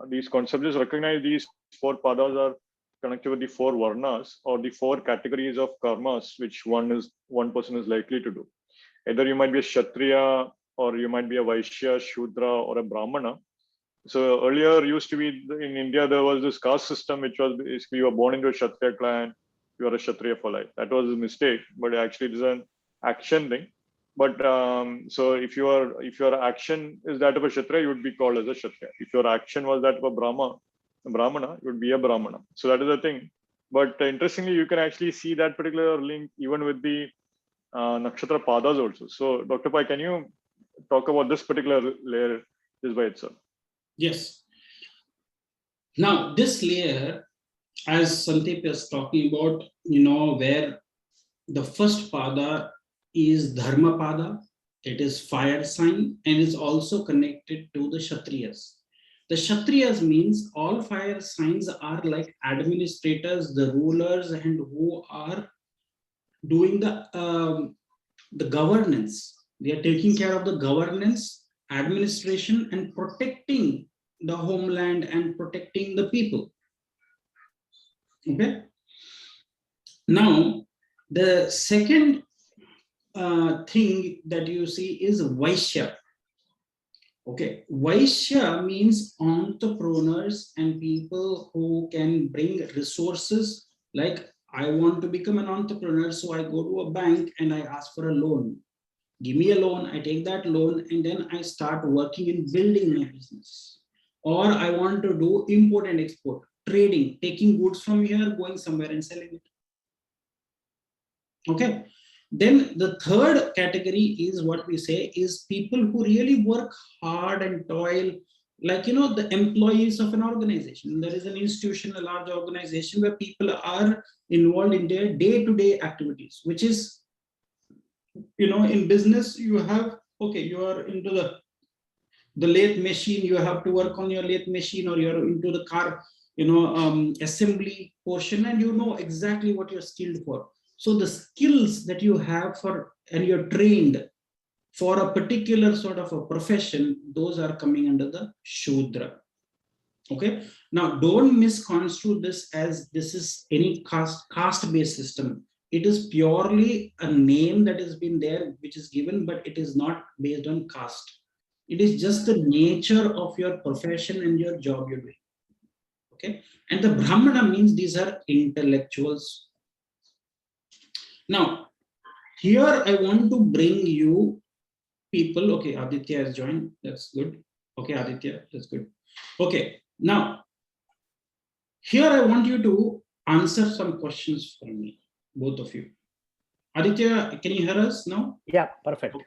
these concepts, just recognize these four padas are connected with the four varnas or the four categories of karmas, which one person is likely to do. Either you might be a Kshatriya, or you might be a Vaishya, Shudra, or a Brahmana. So earlier used to be in India, there was this caste system, which was basically you were born into a Kshatriya clan, you are a Kshatriya for life. That was a mistake, but actually it is an action thing. But so if your action is that of a Kshatriya, you would be called as a Kshatriya. If your action was that of a Brahmana, you would be a Brahmana. So that is the thing. But interestingly, you can actually see that particular link even with the Nakshatra Padas also. So Dr. Pai, can you talk about this particular layer just by itself? Yes. Now, this layer, as Santhip is talking about, where the first pada is Dharma pada, it is fire sign, and is also connected to the Kshatriyas. The Kshatriyas means all fire signs are like administrators, the rulers, and who are doing the governance. They are taking care of the governance, administration, and protecting the homeland and protecting the people. Okay. Now, the second thing that you see is Vaishya. Okay, Vaishya means entrepreneurs and people who can bring resources. Like, I want to become an entrepreneur, so I go to a bank and I ask for a loan. Give me a loan, I take that loan, and then I start working in building my business. Or I want to do import and export, trading, taking goods from here, going somewhere and selling it. Okay. Then the third category is what we say is people who really work hard and toil, like, the employees of an organization. There is an institution, a large organization where people are involved in their day-to-day activities, which is, in business, you have, okay, you are into the lathe machine, you have to work on your lathe machine, or you're into the car, assembly portion, and you know exactly what you're skilled for. So the skills that you have and you're trained for a particular sort of a profession, those are coming under the Shudra. Okay. Now, don't misconstrue this as this is any caste-based system. It is purely a name that has been there, which is given, but it is not based on caste. It is just the nature of your profession and your job you're doing. Okay. And the Brahmana means these are intellectuals. Now, here I want to bring you people. Okay, Aditya has joined. That's good. Okay, Aditya, that's good. Okay, now, here I want you to answer some questions for me, both of you. Aditya, can you hear us now? Yeah, perfect.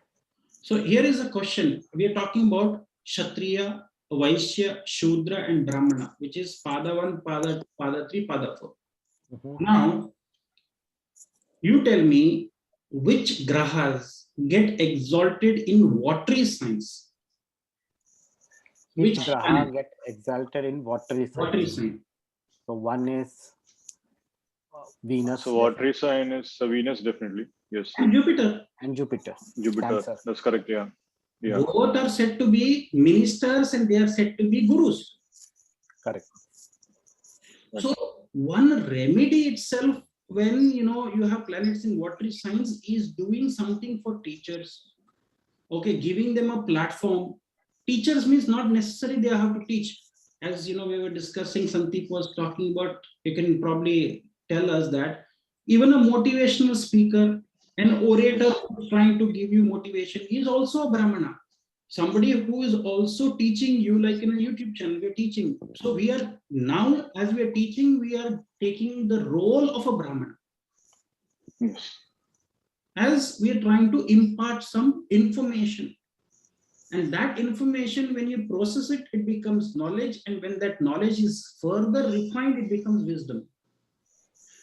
So here is a question. We are talking about Kshatriya, Vaishya, Shudra, and Brahmana, which is Pada 1, Pada 3, Pada 4. Now, you tell me which grahas get exalted in watery signs. Which graha get exalted in watery signs? Watery sign. So one is Venus. So watery sign is Venus, definitely. Yes. And Jupiter. And Jupiter. Jupiter. Cancer. That's correct. Yeah. Yeah. Both are said to be ministers and they are said to be gurus. Correct. So one remedy itself, when you have planets in watery signs, is doing something for teachers. Okay, giving them a platform. Teachers means not necessarily they have to teach. As we were discussing, Santhip was talking about, you can probably tell us that even a motivational speaker, an orator who's trying to give you motivation is also a Brahmana. Somebody who is also teaching you, like in a YouTube channel, we're teaching. So we are now, as we are teaching, we are taking the role of a Brahmana. Yes. As we are trying to impart some information. And that information, when you process it, it becomes knowledge. And when that knowledge is further refined, it becomes wisdom.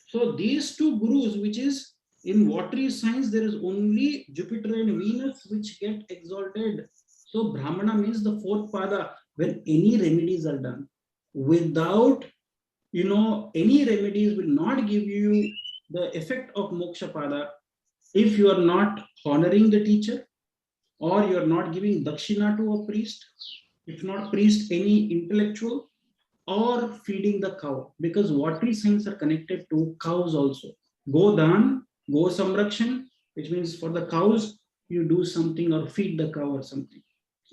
So these two gurus, which is in watery signs, there is only Jupiter and Venus which get exalted. So Brahmana means the fourth pada, when any remedies are done. Without, any remedies will not give you the effect of moksha pada if you are not honoring the teacher, or you're not giving dakshina to a priest, if not priest, any intellectual, or feeding the cow, because watery signs are connected to cows also. Go dan, go samrakshan, which means for the cows, you do something or feed the cow or something.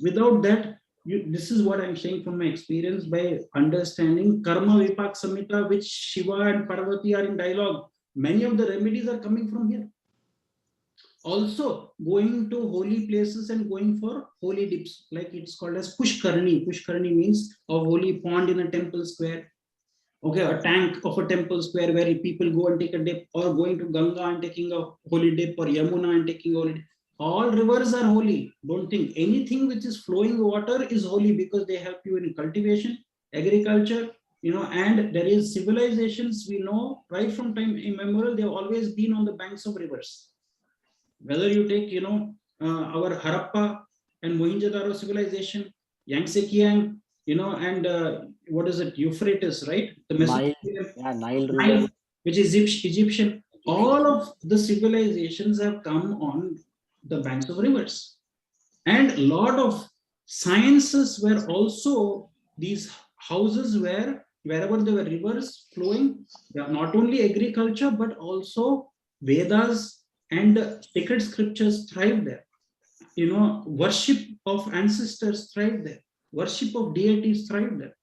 Without that, this is what I'm saying from my experience by understanding Karma Vipak Samhita, which Shiva and Parvati are in dialogue. Many of the remedies are coming from here. Also, going to holy places and going for holy dips, like it's called as Pushkarni. Pushkarni means a holy pond in a temple square. Okay, a tank of a temple square where people go and take a dip, or going to Ganga and taking a holy dip, or Yamuna and taking a holy dip. All rivers are holy. Don't think anything which is flowing water is holy, because they help you in cultivation, agriculture, and there is civilizations we know right from time immemorial, they've always been on the banks of rivers. Whether you take, our Harappa and Mohenjo-daro civilization, Yangtze Kiang, and what is it, Euphrates, right? The Nile, Mesopotamian, Nile Nile, River. which is Egyptian. All of the civilizations have come on the banks of rivers. And a lot of sciences were also these houses where wherever there were rivers flowing, not only agriculture, but also Vedas and sacred scriptures thrived there. Worship of ancestors thrived there. Worship of deities thrived there.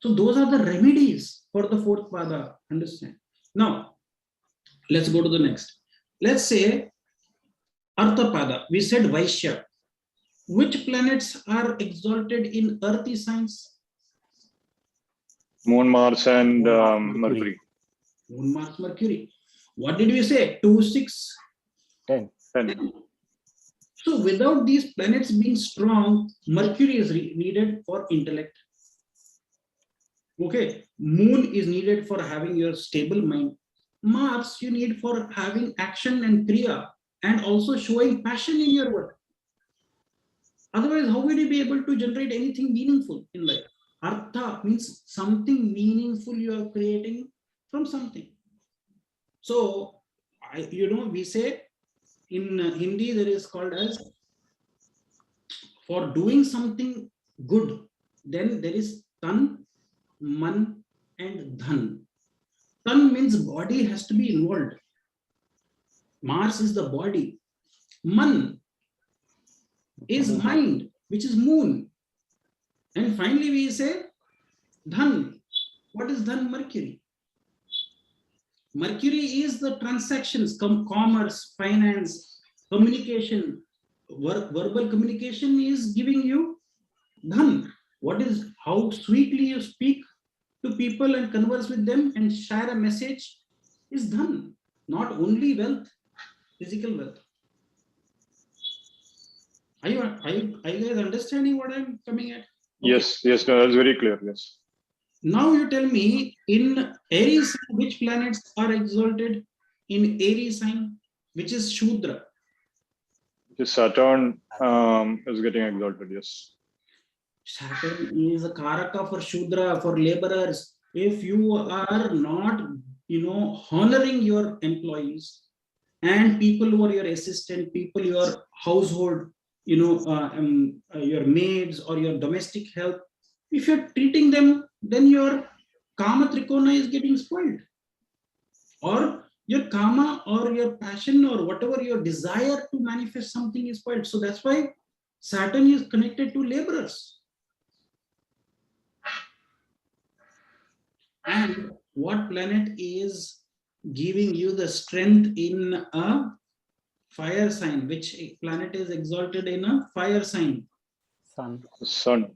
So those are the remedies for the fourth pada. Understand? Now, let's go to the next. Let's say Artha pada. We said Vaishya. Which planets are exalted in earthy signs? Moon, Mars, and Mercury. Moon, Mars, Mercury. What did we say? 2, 6, 10. 10. So without these planets being strong, Mercury is needed for intellect. Okay, Moon is needed for having your stable mind. Mars you need for having action and kriya, and also showing passion in your work. Otherwise, how will you be able to generate anything meaningful in life? Artha means something meaningful you are creating from something. So, we say in Hindi there is called as, for doing something good, then there is tan, man, and dhan. Tan means body has to be involved. Mars is the body. Man is mind, which is moon. And finally we say dhan. What is dhan? Mercury. Mercury is the transactions, commerce, finance, communication. Verbal communication is giving you dhan. What is, how sweetly you speak to people and converse with them and share a message is dhan. Not only wealth, physical wealth. Are you guys understanding what I'm coming at? Okay. Yes, no, that's very clear. Yes. Now you tell me, in Aries, which planets are exalted in Aries sign, which is Shudra? Saturn is getting exalted, yes. Saturn is a Karaka for Shudra, for laborers. If you are not, honoring your employees and people who are your assistant, people, your household, your maids or your domestic help, if you're treating them, then your Kama Trikona is getting spoiled. Or your karma or your passion or whatever your desire to manifest something is spoiled. So that's why Saturn is connected to laborers. And what planet is giving you the strength in a fire sign? Which planet is exalted in a fire sign? Sun.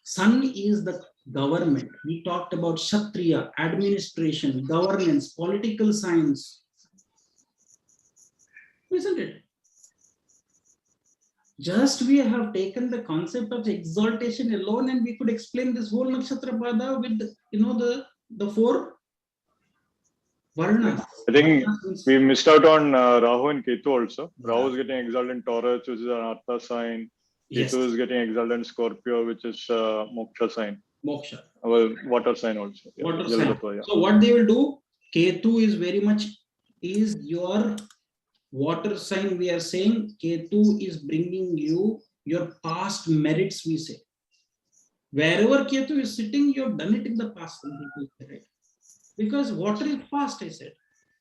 Sun is the government. We talked about Kshatriya, administration, governance, political science. Isn't it? Just we have taken the concept of exaltation alone and we could explain this whole Nakshatra Pada with, the 4 varnas. I think we missed out on Rahu and Ketu also. Rahu is getting exalted in Taurus, which is an Artha sign. Yes. Ketu is getting exalted in Scorpio, which is Moksha sign. Moksha. Well, water sign also. Water sign. So what they will do, Ketu is very much is your Water sign, we are saying Ketu is bringing you your past merits, we say. Wherever Ketu is sitting, you have done it in the past, some people say, right? Because water is past, I said.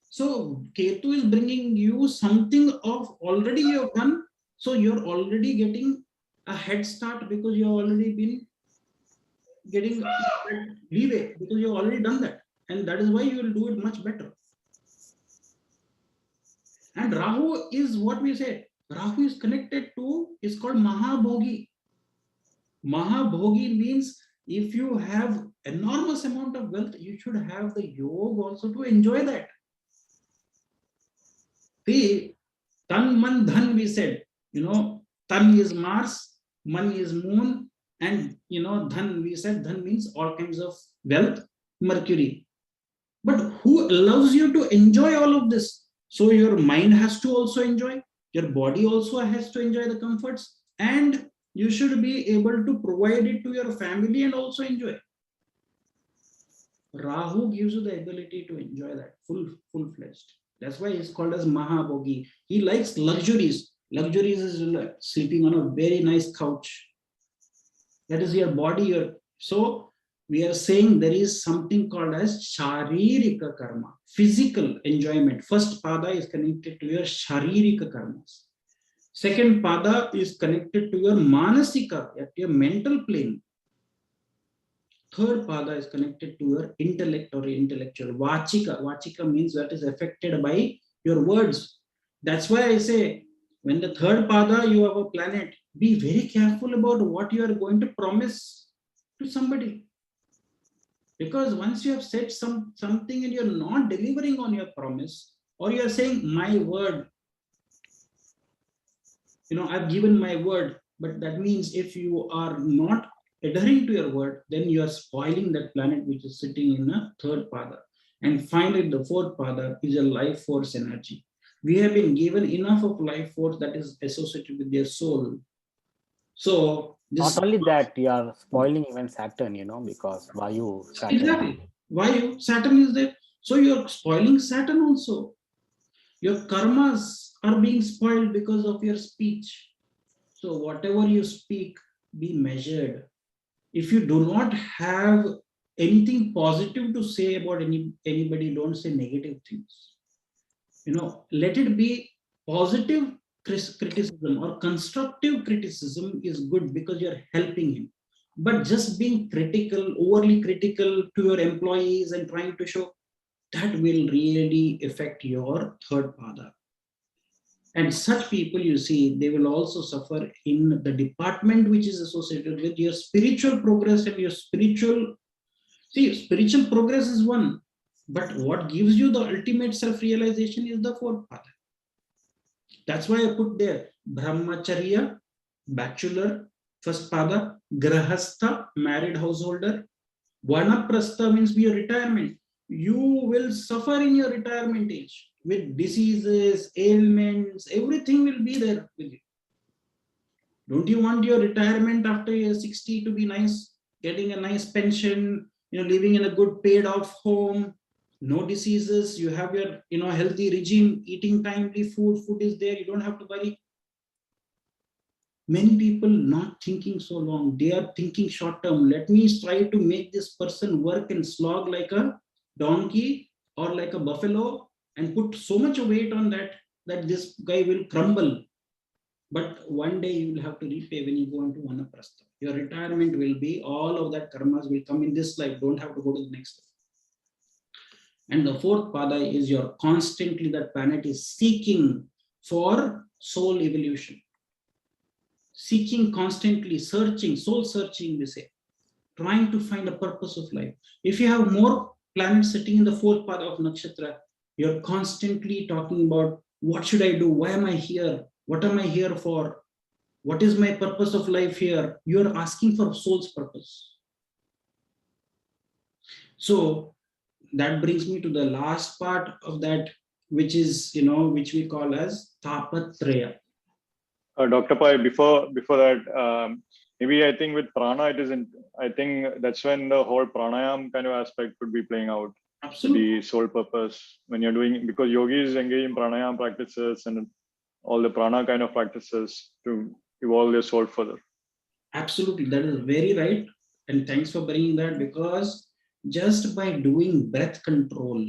So Ketu is bringing you something of already you have done. So you're already getting a head start because you have already been getting leeway because you've already done that. And that is why you will do it much better. And Rahu is what we say. Rahu is connected to, is called Mahabhogi. Mahabhogi means if you have enormous amount of wealth, you should have the yoga also to enjoy that. See, Tan, Man, Dhan, we said, Tan is Mars, Man is Moon, and Dhan, we said, Dhan means all kinds of wealth, Mercury. But who allows you to enjoy all of this? So your mind has to also enjoy, your body also has to enjoy the comforts, and you should be able to provide it to your family and also enjoy. Rahu gives you the ability to enjoy that full-fledged. That's why it's called as Mahabhogi. He likes luxuries. Luxuries is like sleeping on a very nice couch. That is your body. So we are saying there is something called as Sharirika Karma, physical enjoyment. First pada is connected to your Sharirika karmas. Second pada is connected to your Manasika, at your mental plane. Third pada is connected to your intellect or intellectual. Vachika. Vachika means that is affected by your words. That's why I say, when the third pada you have a planet, be very careful about what you are going to promise to somebody. Because once you have said something and you're not delivering on your promise, or you're saying my word, I've given my word, but that means if you are not adhering to your word, then you are spoiling that planet which is sitting in a third pada. And finally, the fourth pada is a life force energy. We have been given enough of life force that is associated with their soul. So this, not only that, you are spoiling even Saturn, because Vayu, Saturn. exactly, Vayu, Saturn is there. So you're spoiling Saturn also. Your karmas are being spoiled because of your speech. So whatever you speak, be measured. If you do not have anything positive to say about anybody, don't say negative things. Let it be positive criticism or constructive criticism is good because you're helping him. But just being critical, overly critical to your employees and trying to show, that will really affect your third pada. And such people, you see, they will also suffer in the department which is associated with your spiritual progress and your spiritual. See, spiritual progress is one, but what gives you the ultimate self-realization is the fourth path. That's why I put there brahmacharya, bachelor, first pada, grahastha, married householder, vanaprastha means your retirement. You will suffer in your retirement age with diseases, ailments, everything will be there with you. Don't you want your retirement after you're 60 to be nice, getting a nice pension, living in a good paid off home, no diseases, you have your healthy regime, eating timely food is there, you don't have to worry. Many people not thinking so long, they are thinking short term. Let me try to make this person work and slog like a donkey or like a buffalo and put so much weight on that this guy will crumble. But one day you will have to repay when you go into vanaprastha. Your retirement will be, all of that karmas will come in this life, don't have to go to the next life. And the fourth pada is your constantly, that planet is seeking for soul evolution. Seeking constantly, searching, soul searching, we say, trying to find a purpose of life. If you have more planets sitting in the fourth pada of nakshatra, you're constantly talking about what should I do? Why am I here? What am I here for? What is my purpose of life here? You're asking for soul's purpose. So that brings me to the last part of that, which is, which we call as tapatraya. Dr. Pai, before that, maybe I think with prana, it isn't. I think that's when the whole pranayam kind of aspect could be playing out. Absolutely. the sole purpose when you're doing, because yogis engage in pranayama practices and all the prana kind of practices to evolve their soul further. Absolutely, that is very right. And thanks for bringing that, because just by doing breath control,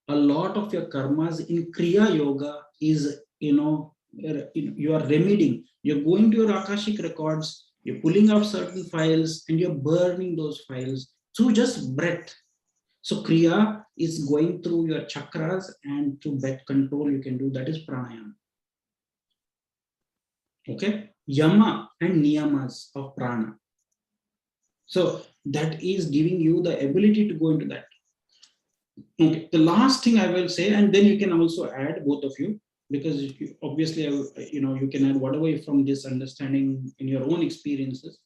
a lot of your karmas in Kriya Yoga is, you are remedying. You're going to your Akashic records, you're pulling out certain files and you're burning those files through just breath. So Kriya is going through your chakras, and through breath control you can do that is pranayama. Okay, yama and niyamas of prana. So that is giving you the ability to go into that. Okay, the last thing I will say, and then you can also add, both of you, because obviously, you can add whatever from this understanding in your own experiences.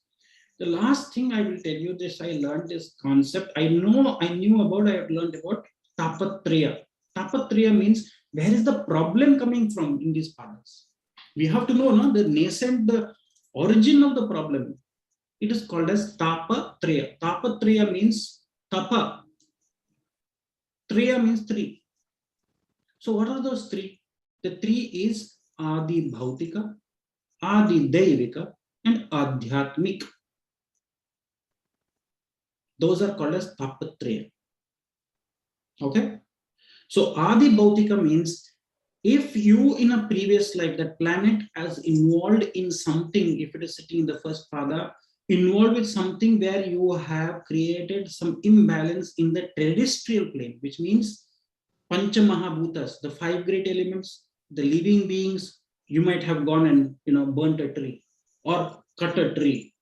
The last thing I will tell you, this I learned this concept. I have learned about tapatriya. Tapatriya means where is the problem coming from in these paths. We have to know, no, the origin of the problem. It is called as tapatriya. Tapatriya means tapa. Triya means three. So what are those three? The three is Adi Bhautika, Adi Daivika, and Adhyatmik. Those are called as Tapatriya. Okay? So Adi Bhautika means if you in a previous life, that planet has involved in something, if it is sitting in the first pada, involved with something where you have created some imbalance in the terrestrial plane, which means Pancha Mahabhutas, the five great elements, the living beings. You might have gone and burnt a tree or cut a tree.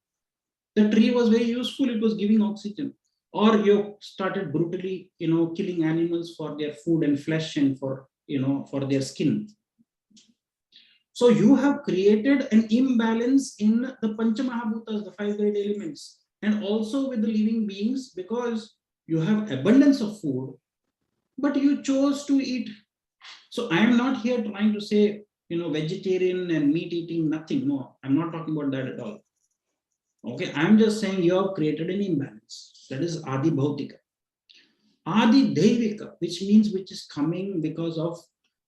The tree was very useful, it was giving oxygen. Or you started brutally killing animals for their food and flesh and for their skin. So you have created an imbalance in the Pancha Mahabhutas, the five great elements, and also with the living beings, because you have abundance of food, but you chose to eat. So I am not here trying to say, vegetarian and meat eating, nothing. No, I'm not talking about that at all. Okay, I'm just saying you have created an imbalance. That is Adi Bhautika. Adi Devika, which means which is coming because of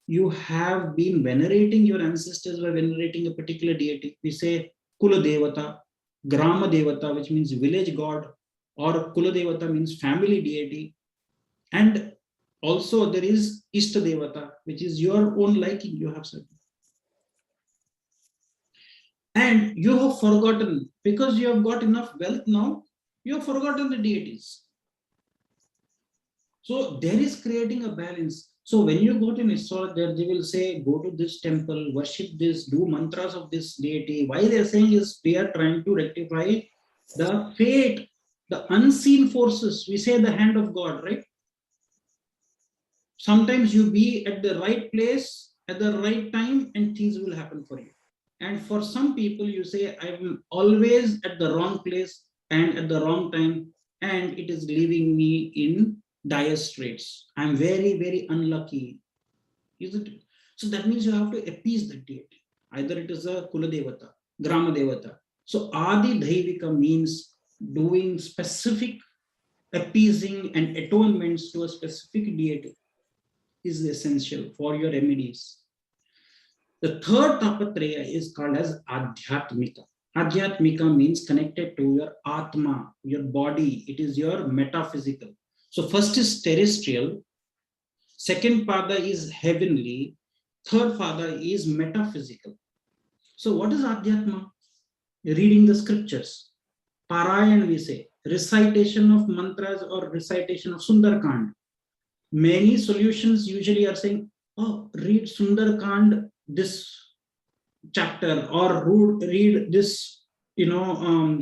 you have been venerating your ancestors by venerating a particular deity. We say Kula Devata, Grama Devata, which means village god, or Kula Devata means family deity. And also there is Ishta Devata, which is your own liking, you have said. And you have forgotten, because you have got enough wealth now, you have forgotten the deities. So there is creating a balance. So when you go to an astrologer, they will say, go to this temple, worship this, do mantras of this deity. Why they are saying is they are trying to rectify the fate, the unseen forces. We say the hand of God, right? Sometimes you be at the right place at the right time and things will happen for you. And for some people, you say, I'm always at the wrong place and at the wrong time, and it is leaving me in dire straits. I'm very, very unlucky. Isn't it? So that means you have to appease the deity. Either it is a Kula Devata, Grama Devata. So Adi Daivika means doing specific appeasing and atonements to a specific deity is essential for your remedies. The third Tapatreya is called as Adhyatmika. Adhyatmika means connected to your Atma, your body. It is your metaphysical. So first is terrestrial, second pada is heavenly, third pada is metaphysical. So what is Adhyatma? Reading the scriptures. Parayan we say, recitation of mantras or recitation of Sundarkand. Many solutions usually are saying, oh, read Sundarkand this chapter, or read this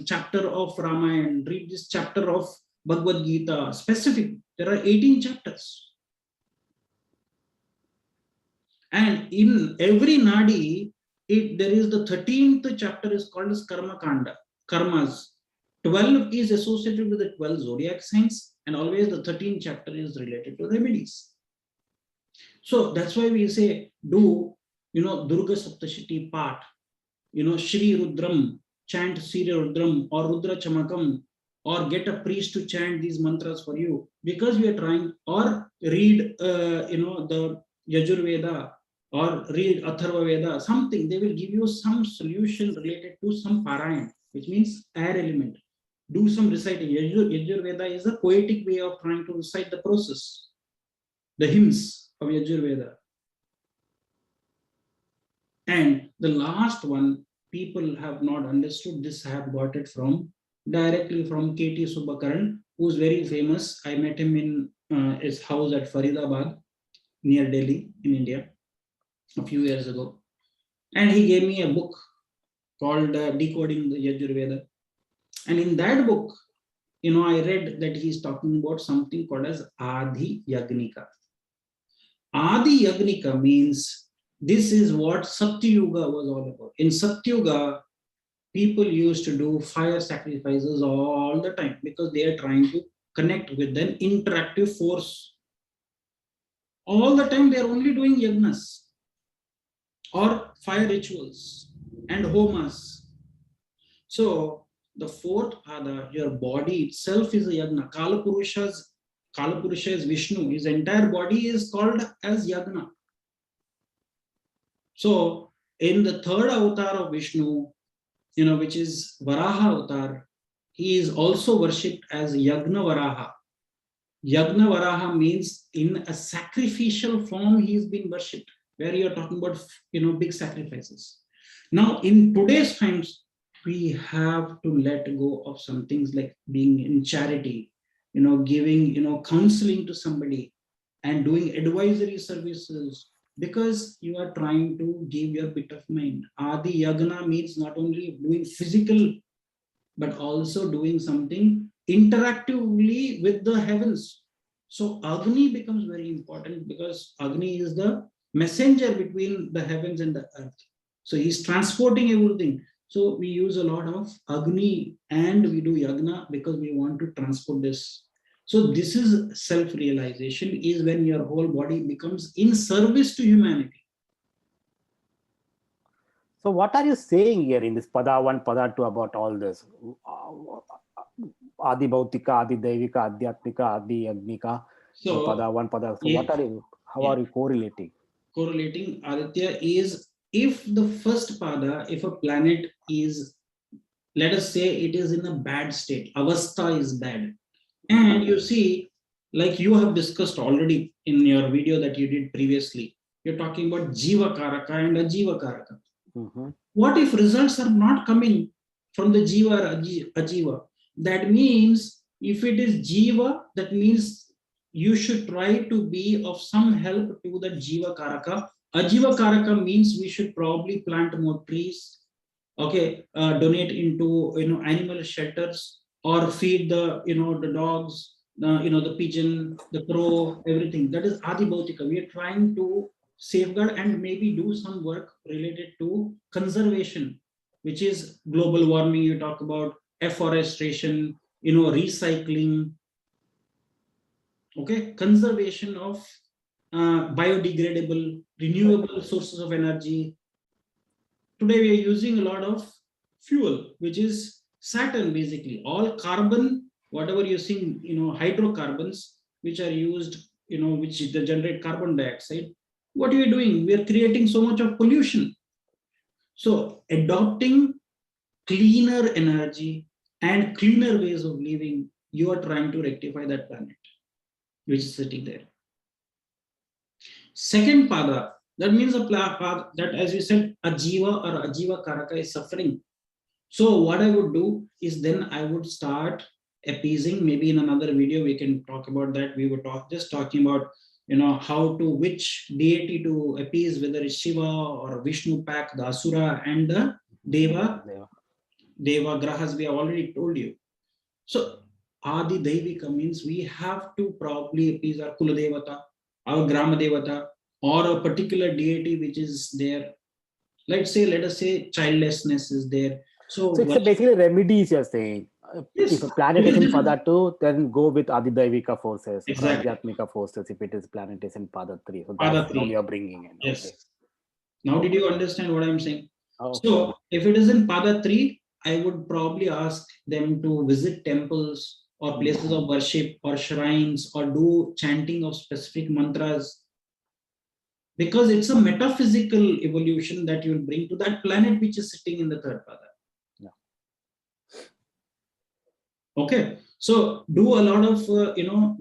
chapter of Ramayana, read this chapter of Bhagavad Gita. Specific, there are 18 chapters, and in every nadi there is the 13th chapter is called as Karma Kanda, karmas. 12 is associated with the 12 zodiac signs, and always the 13th chapter is related to remedies. So that's why we say do Durga Saptashiti Path, Shri Rudram, chant Shri Rudram or Rudra Chamakam, or get a priest to chant these mantras for you, because we are trying, or read, the Yajurveda, or read Atharva Veda, something. They will give you some solution related to some Parayan, which means air element. Do some reciting. Yajurveda is a poetic way of trying to recite the process, the hymns of Yajurveda. And the last one, people have not understood this. I have got it from directly from K.T. Subakaran, who's very famous. I met him in his house at Faridabad, near Delhi, in India, a few years ago. And he gave me a book called Decoding the Yajurveda. And in that book, I read that he's talking about something called as Adi Yagnika. Adi Yagnika means this is what Satyuga was all about. In Satyuga, people used to do fire sacrifices all the time because they are trying to connect with an interactive force. All the time they are only doing yagnas or fire rituals and homas. So the fourth pada, your body itself is a yagna. Kalapurusha is Vishnu. His entire body is called as yagna. So in the third avatar of Vishnu, which is Varaha avatar, he is also worshipped as Yagna Varaha. Yagna Varaha means in a sacrificial form he is being worshipped, where you are talking about big sacrifices. Now in today's times, we have to let go of some things like being in charity, giving counseling to somebody and doing advisory services, because you are trying to give your bit of mind. Adi Yagna means not only doing physical, but also doing something interactively with the heavens. So Agni becomes very important, because Agni is the messenger between the heavens and the earth. So he's transporting everything. So we use a lot of Agni and we do Yagna because we want to transport this. So this is self-realization, is when your whole body becomes in service to humanity. So what are you saying here in this Pada 1, Pada 2 about all this? Adi Bhautika, Adi Devika, Adhyatmika, Adi Agnika, So Pada 1, Pada. So what are you, how are you correlating? Correlating, Aditya, is if the first pada, if a planet is, let us say it is in a bad state, avastha is bad. And you see, like you have discussed already in your video that you did previously, you're talking about Jiva Karaka and Ajiva Karaka. What if results are not coming from the Jiva or Ajiva? That means if it is Jiva, that means you should try to be of some help to the Jiva Karaka. Ajiva Karaka means we should probably plant more trees, okay, donate into animal shelters, or feed the dogs, the pigeon, the crow, everything. That is Adi Bhautika. We are trying to safeguard and maybe do some work related to conservation, which is global warming. You talk about afforestation, recycling, okay, conservation of biodegradable, renewable sources of energy. Today we are using a lot of fuel, which is Saturn, basically. All carbon, whatever you're seeing, hydrocarbons, which are used, which generate carbon dioxide. What are we doing? We are creating so much of pollution. So adopting cleaner energy and cleaner ways of living, you are trying to rectify that planet, which is sitting there. Second pada, that means a path that, as we said, a jiva or ajiva karaka is suffering. So what I would do is then I would start appeasing. Maybe in another video we can talk about that. We were talking about how to, which deity to appease, whether it's Shiva or Vishnu pack, the Asura and the Deva grahas. We have already told you. So Adi Devika means we have to probably appease our Kula Devata, our Grama Devata, or a particular deity which is there. Let us say childlessness is there. So it's basically remedies you're saying. Yes. If a planet is in Pada 2, then go with Adidevika forces, exactly. Adhyatmika forces, if it is planet is in Pada 3. So Pada that's 3. how you're bringing in. Yes. Okay. Now did you understand what I'm saying? Oh. So if it is in Pada 3, I would probably ask them to visit temples or places of worship or shrines or do chanting of specific mantras, because it's a metaphysical evolution that you will bring to that planet which is sitting in the third pada. Yeah. Okay, so do a lot of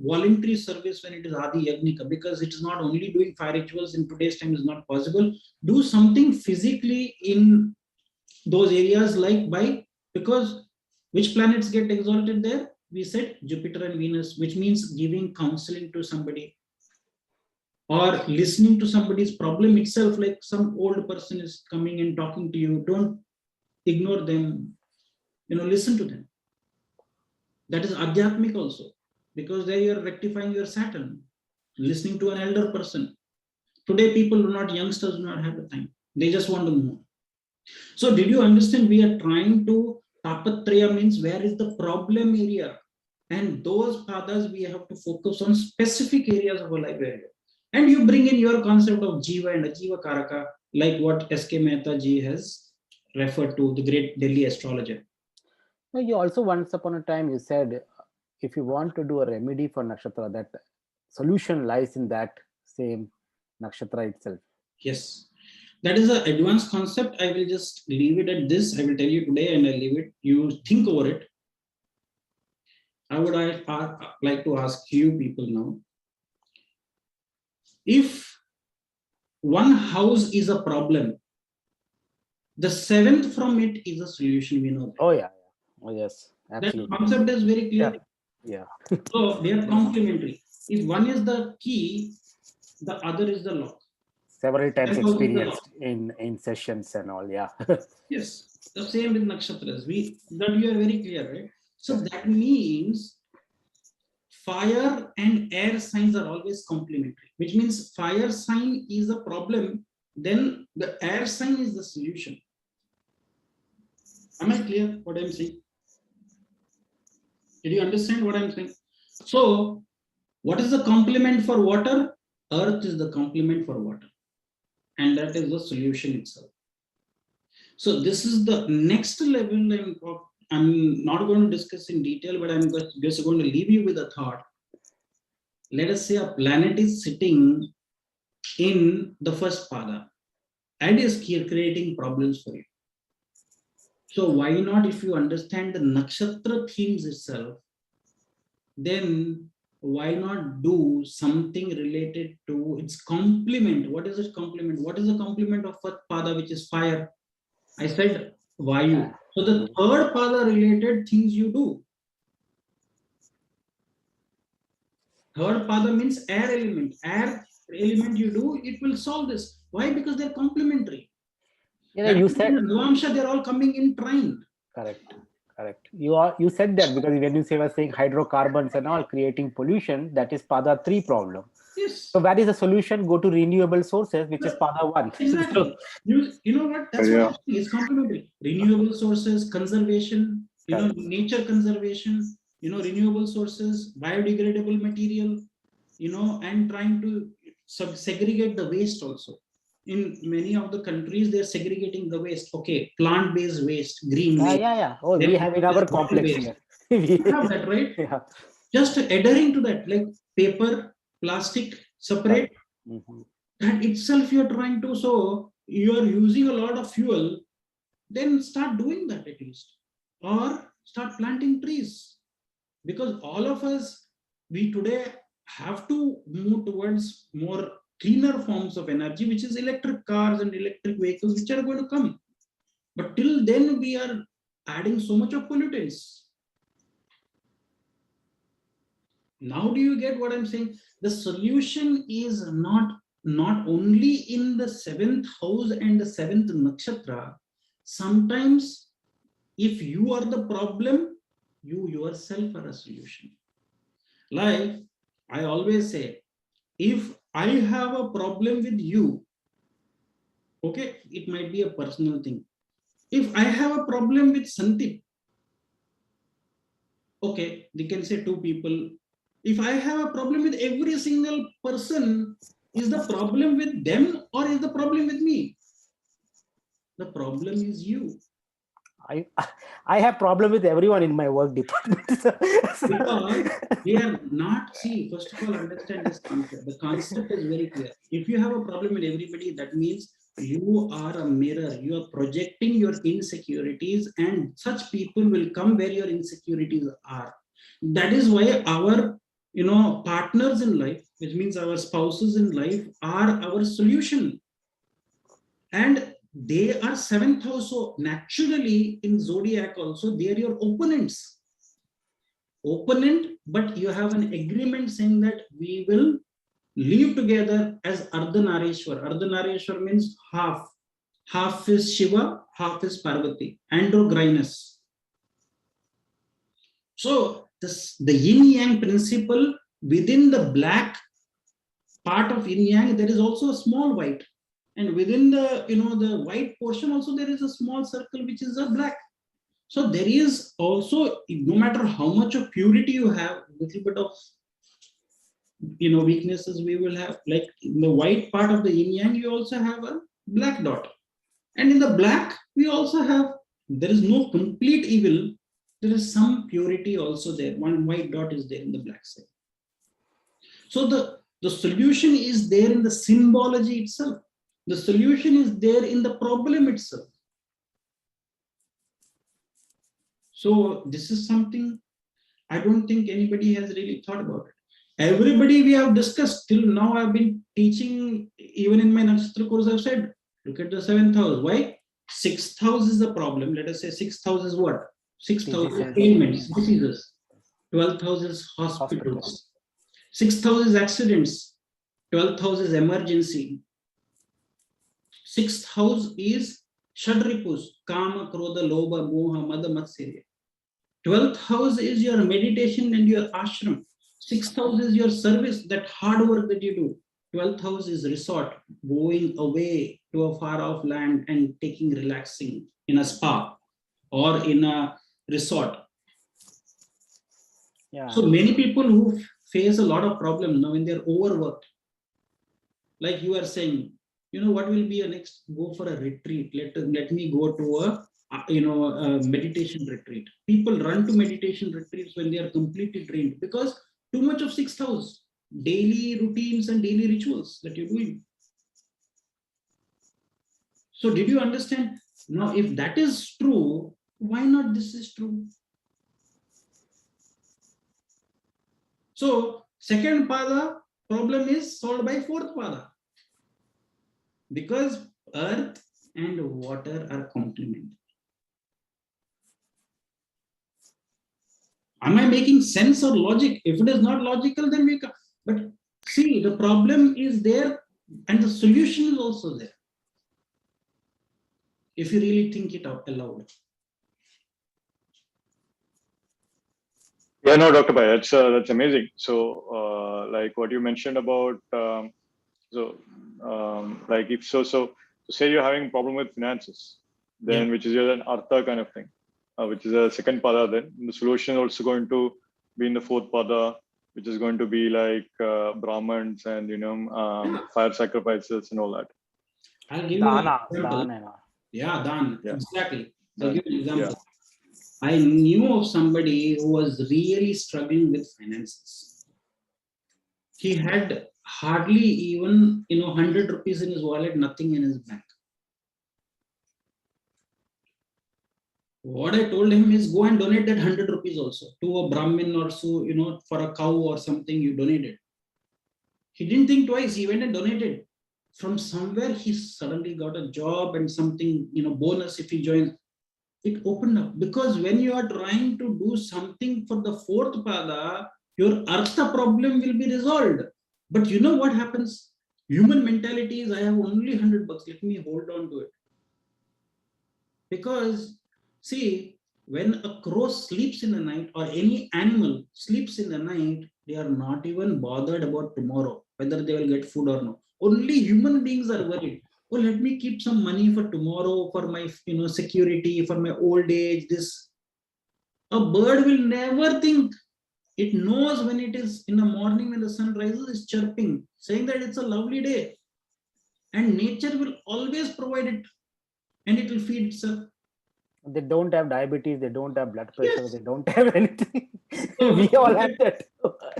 voluntary service when it is Adi Yagnika, because it is not only doing fire rituals in today's time is not possible. Do something physically in those areas, like by, because which planets get exalted there? We said Jupiter and Venus, which means giving counseling to somebody or listening to somebody's problem itself. Like some old person is coming and talking to you, don't ignore them, listen to them. That is adhyatmic also, because there you are rectifying your Saturn, listening to an elder person. Today people do not, youngsters do not have the time, they just want to move. So did you understand? We are trying to, Tapatraya means where is the problem area, and those pathas we have to focus on specific areas of our life area. And you bring in your concept of Jiva and Ajiva Karaka, like what S.K. Mehta ji has referred to, the great Delhi astrologer. No, you also once upon a time you said if you want to do a remedy for nakshatra, that solution lies in that same nakshatra itself. Yes, that is an advanced concept. I will just leave it at this. I will tell you today and I'll leave it. You think over it. I would like to ask you people now, if one house is a problem, the seventh from it is a solution. We know that. Oh yeah. Oh yes, absolutely. That concept is very clear. Yeah. So they are complementary. If one is the key, the other is the lock. Several times That house is the lock. experienced in sessions and all. Yeah. Yes, the same with nakshatras. That you are very clear, right? So that means fire and air signs are always complementary, which means fire sign is a problem, then the air sign is the solution. Am I clear what I'm saying? Did you understand what I'm saying? So what is the complement for water? Earth is the complement for water, and that is the solution itself. So this is the next level. I'm not going to discuss in detail, but I'm just going to leave you with a thought. Let us say a planet is sitting in the first pada and is creating problems for you. So why not, if you understand the nakshatra themes itself, then why not do something related to its complement? What is its complement? What is the complement of first pada, which is fire? I said Vayu. So the third pada related things you do. Third pada means air element. Air element you do, it will solve this. Why? Because they're complementary. Yeah, you said Navamsha, they're all coming in trine. Correct. You said that because when you were saying hydrocarbons and all creating pollution, that is pada 3 problem. Yes. So where is the solution? Go to renewable sources, which is pada 1. Exactly. You know what? That's what is complementary. Renewable sources, conservation, nature conservation, renewable sources, biodegradable material, and trying to segregate the waste also. In many of the countries, they're segregating the waste. Okay, plant-based waste, green waste. Yeah. Oh, we have in our complex here. We have that, right? Yeah. Just adhering to that, like paper, plastic, separate. That itself you're trying to, so you're using a lot of fuel, then start doing that at least. Or start planting trees. Because all of us, we today have to move towards more cleaner forms of energy, which is electric cars and electric vehicles, which are going to come. But till then, we are adding so much of pollutants. Now do you get what I'm saying? The solution is not only in the 7th house and the 7th nakshatra. Sometimes if you are the problem, you yourself are a solution. Like I always say, if I have a problem with you, okay, it might be a personal thing. If I have a problem with Santhip, okay, they can say 2 people. If I have a problem with every single person, is the problem with them or is the problem with me? The problem is you. I have problem with everyone in my work department. Because they are not, see, first of all, understand this concept. The concept is very clear. If you have a problem with everybody, that means you are a mirror. You are projecting your insecurities, and such people will come where your insecurities are. That is why our partners in life, which means our spouses in life, are our solution. And they are seventh house. So naturally in zodiac also, they are your opponents. But you have an agreement saying that we will live together as Ardhanareshwar. Ardhanareshwar means half. Half is Shiva, half is Parvati. Androgynous. So the yin yang principle, within the black part of yin yang, there is also a small white. And within the the white portion also, there is a small circle which is a black. So there is also, no matter how much of purity you have, little bit of weaknesses we will have. Like in the white part of the yin yang, you also have a black dot. And in the black, we also have, there is no complete evil. There is some purity also there. One white dot is there in the black side. So the solution is there in the symbology itself. The solution is there in the problem itself. So this is something I don't think anybody has really thought about it. Everybody we have discussed till now, I've been teaching, even in my Nakshatra course, I've said, look at the seventh house. Why? Sixth house is the problem. Let us say sixth house is what? Sixth house is ailments, diseases. 12th house is hospitals. Sixth house is accidents. 12th house is emergency. Sixth house is Shadripus, Kama, Krodha, Lobha, Moha, Mada, Matsirya. 12th house is your meditation and your ashram. 6th house is your service, that hard work that you do. 12th house is resort, going away to a far off land and taking relaxing in a spa or in a resort. Yeah. So many people who face a lot of problems now when they're overworked, like you are saying, what will be a next? Go for a retreat. Let me go to a meditation retreat. People run to meditation retreats when they are completely drained because too much of sixth house, daily routines and daily rituals that you're doing. So did you understand? Now, if that is true, why not this is true? So second pada problem is solved by fourth pada. Because earth and water are complementary. Am I making sense or logic? If it is not logical, then we can. But see, the problem is there and the solution is also there. If you really think it out aloud. Yeah, no, Dr. Pai, that's amazing. So, like what you mentioned about, like if so say you're having a problem with finances, then yeah, which is an Artha kind of thing, which is a second pada. Then the solution is also going to be in the fourth pada, which is going to be like Brahmins and fire sacrifices and all that. I'll give you an example. Yeah, Dan, yeah, exactly. I'll give you an example. Yeah. I knew of somebody who was really struggling with finances. He had hardly even 100 rupees in his wallet, nothing in his bank. What I told him is go and donate that 100 rupees also to a Brahmin or so, for a cow or something you donated. He didn't think twice. He went and donated. From somewhere he suddenly got a job and something, bonus if he joins. It opened up, because when you are trying to do something for the fourth pada, your Artha problem will be resolved. But you know what happens? Human mentality is, I have only 100 bucks, let me hold on to it. Because see, when a crow sleeps in the night or any animal sleeps in the night, they are not even bothered about tomorrow, whether they will get food or not. Only human beings are worried. Oh, let me keep some money for tomorrow, for my security, for my old age. This, a bird will never think. It knows when it is in the morning, when the sun rises, it's chirping, saying that it's a lovely day. And nature will always provide it, and it will feed itself. They don't have diabetes, they don't have blood pressure, they Yes. don't have anything. So We all have that.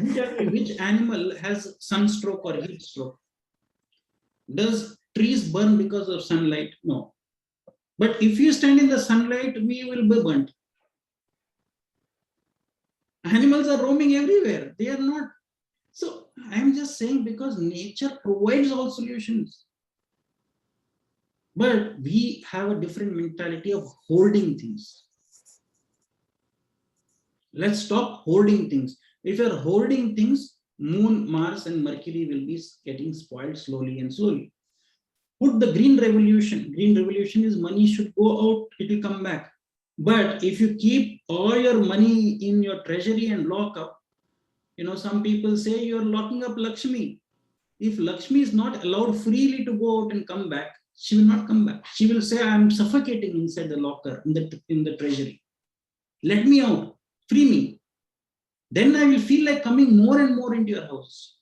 you tell me which animal has sunstroke or heat stroke? Does trees burn because of sunlight? No. But if you stand in the sunlight, we will be burnt. Animals are roaming everywhere. They are not. So I'm just saying because nature provides all solutions. But we have a different mentality of holding things. Let's stop holding things. If you're holding things, Moon, Mars, and Mercury will be getting spoiled slowly and slowly. Put the green revolution. Green revolution is money should go out, it will come back. But if you keep all your money in your treasury and lock up, some people say you're locking up Lakshmi. If Lakshmi is not allowed freely to go out and come back, she will not come back. She will say, I'm suffocating inside the locker, in the treasury. Let me out, free me. Then I will feel like coming more and more into your house.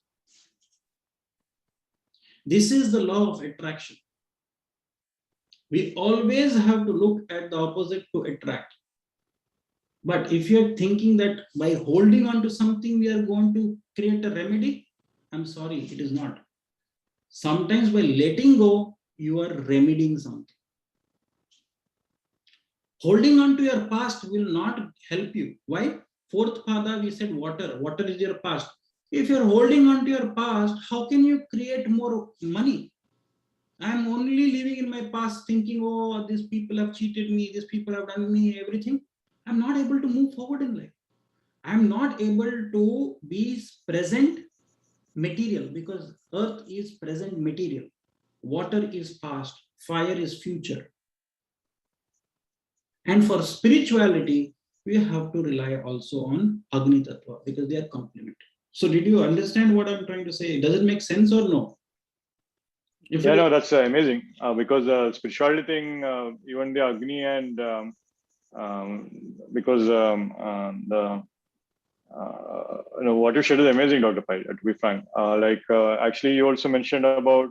This is the law of attraction. We always have to look at the opposite to attract. But if you're thinking that by holding on to something, we are going to create a remedy, I'm sorry, it is not. Sometimes by letting go, you are remedying something. Holding on to your past will not help you. Why? Fourth pada, we said water. Water is your past. If you're holding on to your past, how can you create more money? I'm only living in my past thinking, oh, these people have cheated me, these people have done me everything. I'm not able to move forward in life. I'm not able to be present material because earth is present material. Water is past, fire is future. And for spirituality, we have to rely also on Agni Tattva because they are complementary. So did you understand what I'm trying to say? Does it make sense or no? Yeah, no, that's amazing because spirituality thing, even the Agni and because the what you said is amazing, Dr. Pai, to be frank. Actually, you also mentioned about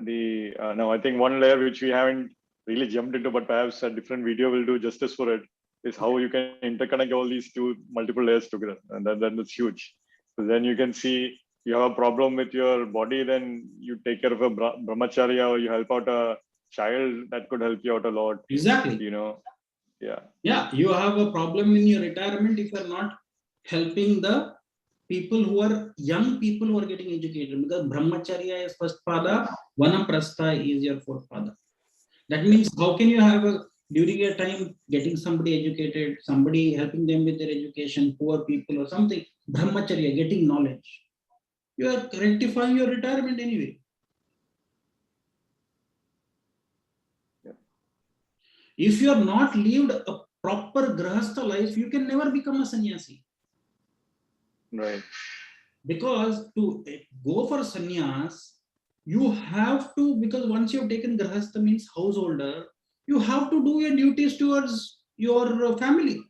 the now I think one layer which we haven't really jumped into, but perhaps a different video will do justice for it, is how you can interconnect all these two multiple layers together, and that's huge. So then you can see you have a problem with your body, then you take care of a brahmacharya, or you help out a child, that could help you out a lot. Exactly. Yeah. Yeah, you have a problem in your retirement if you're not helping the people who are young people who are getting educated, because brahmacharya is first pada, vanaprastha is your fourth pada. That means how can you have during your time getting somebody educated, somebody helping them with their education, poor people or something, brahmacharya, getting knowledge. You are rectifying your retirement anyway. Yeah. If you are not lived a proper grahastha life, you can never become a sannyasi. Right. Because to go for sannyas, you have to, because once you have taken grahastha means householder, you have to do your duties towards your family.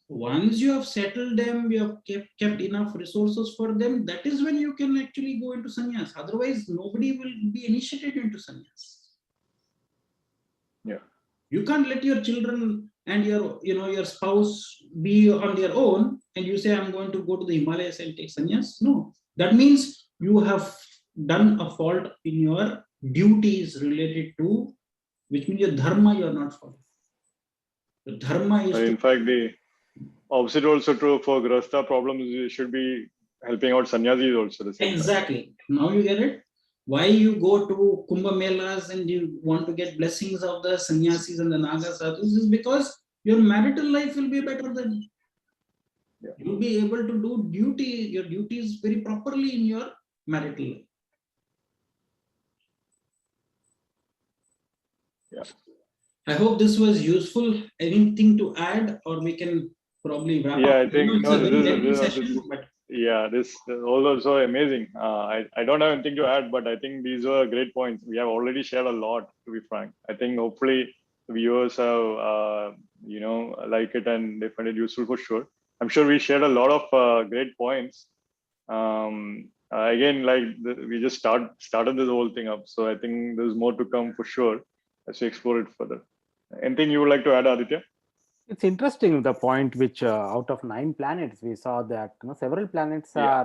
Once you have settled them, you have kept enough resources for them, that is when you can actually go into sannyas. Otherwise, nobody will be initiated into sannyas. Yeah. You can't let your children and your spouse be on their own and you say, I'm going to go to the Himalayas and take sannyas. No, that means you have done a fault in your duties related to, which means your dharma you are not following. The dharma is In fact, the opposite also true for grasta problems. You should be helping out sannyasis also the same time. Exactly. Now you get it. Why you go to Kumbh Melas and you want to get blessings of the sannyasis and the Naga sadhus is because your marital life will be better than. Yeah. You'll be able to do your duties very properly in your marital life. Yeah. I hope this was useful. Anything to add, or we can probably wrap up. I think It's a very lengthy session, but this all also amazing. I don't have anything to add, but I think these were great points. We have already shared a lot, to be frank. I think hopefully the viewers have like it and they find it useful for sure. I'm sure we shared a lot of great points. Again, we just started this whole thing up, so I think there's more to come for sure as we explore it further. Anything you would like to add, Aditya? It's interesting the point which out of 9 planets we saw that several planets Yeah.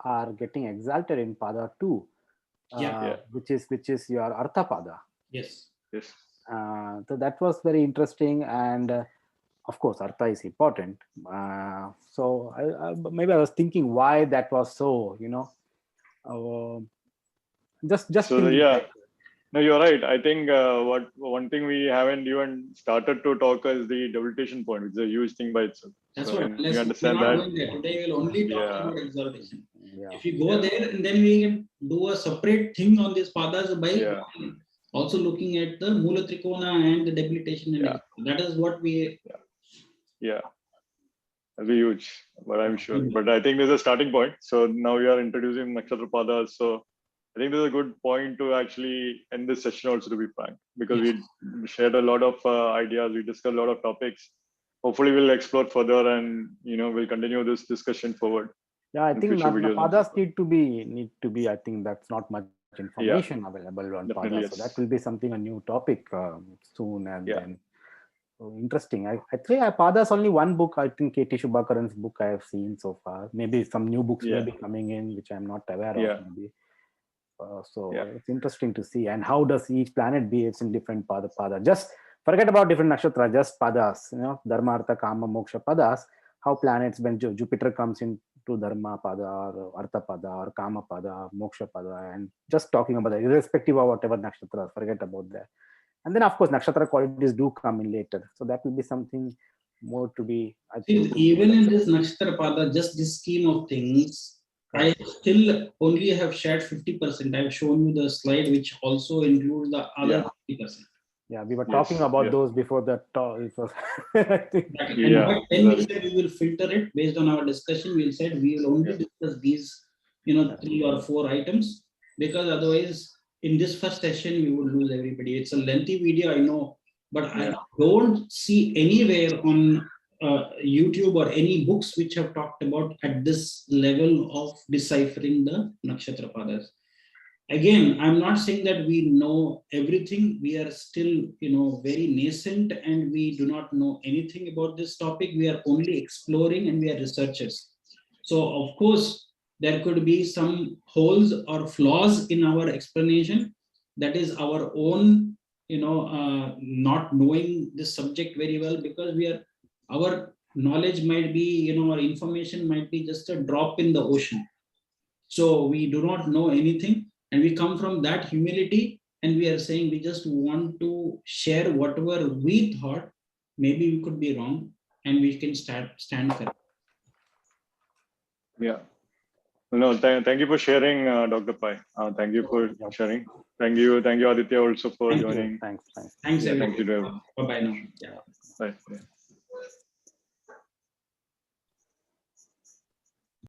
are getting exalted in pada 2, Yeah. which is your Artha pada. Yes. Yes. So that was very interesting, and of course Artha is important. So maybe I was thinking why that was so. Uh, just So thinking. yeah. Right? No, you're right. I think what one thing we haven't even started to talk is the debilitation point, which is a huge thing by itself. That's So what. when you We're understand not that, going there today. We'll only talk yeah, about exaltation. Yeah. If you go Yeah. there, and then we can do a separate thing on these padas by Yeah. also looking at the Mula Trikona and the debilitation. And Yeah. that is what we. Yeah, it'll be huge, but I'm sure. But I think there's a starting point. So now we are introducing Nakshatra Padas. So I think there's a good point to actually end this session also, to be frank, because we shared a lot of ideas. We discussed a lot of topics. Hopefully we'll explore further, and we'll continue this discussion forward. Yeah, I in think future videos padas also. need to be. I think that's not much information available on Definitely, padas. So yes. that will be something, a new topic soon, and Yeah. then interesting. I think padas only one book. I think K.T. Shubhakaran's book I have seen so far. Maybe some new books may be coming in, which I'm not aware Yeah. of. Maybe. So it's interesting to see, and how does each planet behaves in different pada. Just forget about different nakshatra, just padas. Dharma, Artha, Kama, Moksha padas. How planets, when Jupiter comes into Dharma pada or Artha pada or Kama pada, Moksha pada, and just talking about that, irrespective of whatever nakshatra, forget about that. And then of course nakshatra qualities do come in later, so that will be something more to be. I think Even in this Nakshatra Pada, just this scheme of things, I still only have shared 50%. I've shown you the slide which also includes the other 50%. Yeah, we were talking about those before that. It was, I think. And but then we said we will filter it based on our discussion. We said we will only discuss these, 3 or 4 items, because otherwise, in this first session, we would lose everybody. It's a lengthy video, I know, but I don't see anywhere on YouTube or any books which have talked about at this level of deciphering the Nakshatra Padas. Again, I'm not saying that we know everything. We are still, very nascent, and we do not know anything about this topic. We are only exploring, and we are researchers. So, of course, there could be some holes or flaws in our explanation. That is our own, not knowing this subject very well, because our knowledge might be, our information might be just a drop in the ocean. So we do not know anything, and we come from that humility, and we are saying we just want to share whatever we thought. Maybe we could be wrong, and we can stand correct. Yeah. No, thank you for sharing, Dr. Pai. Thank you for sharing. Thank you, Aditya, also for joining. Thanks. Thanks, everyone. Thank you. Bye bye now. Bye.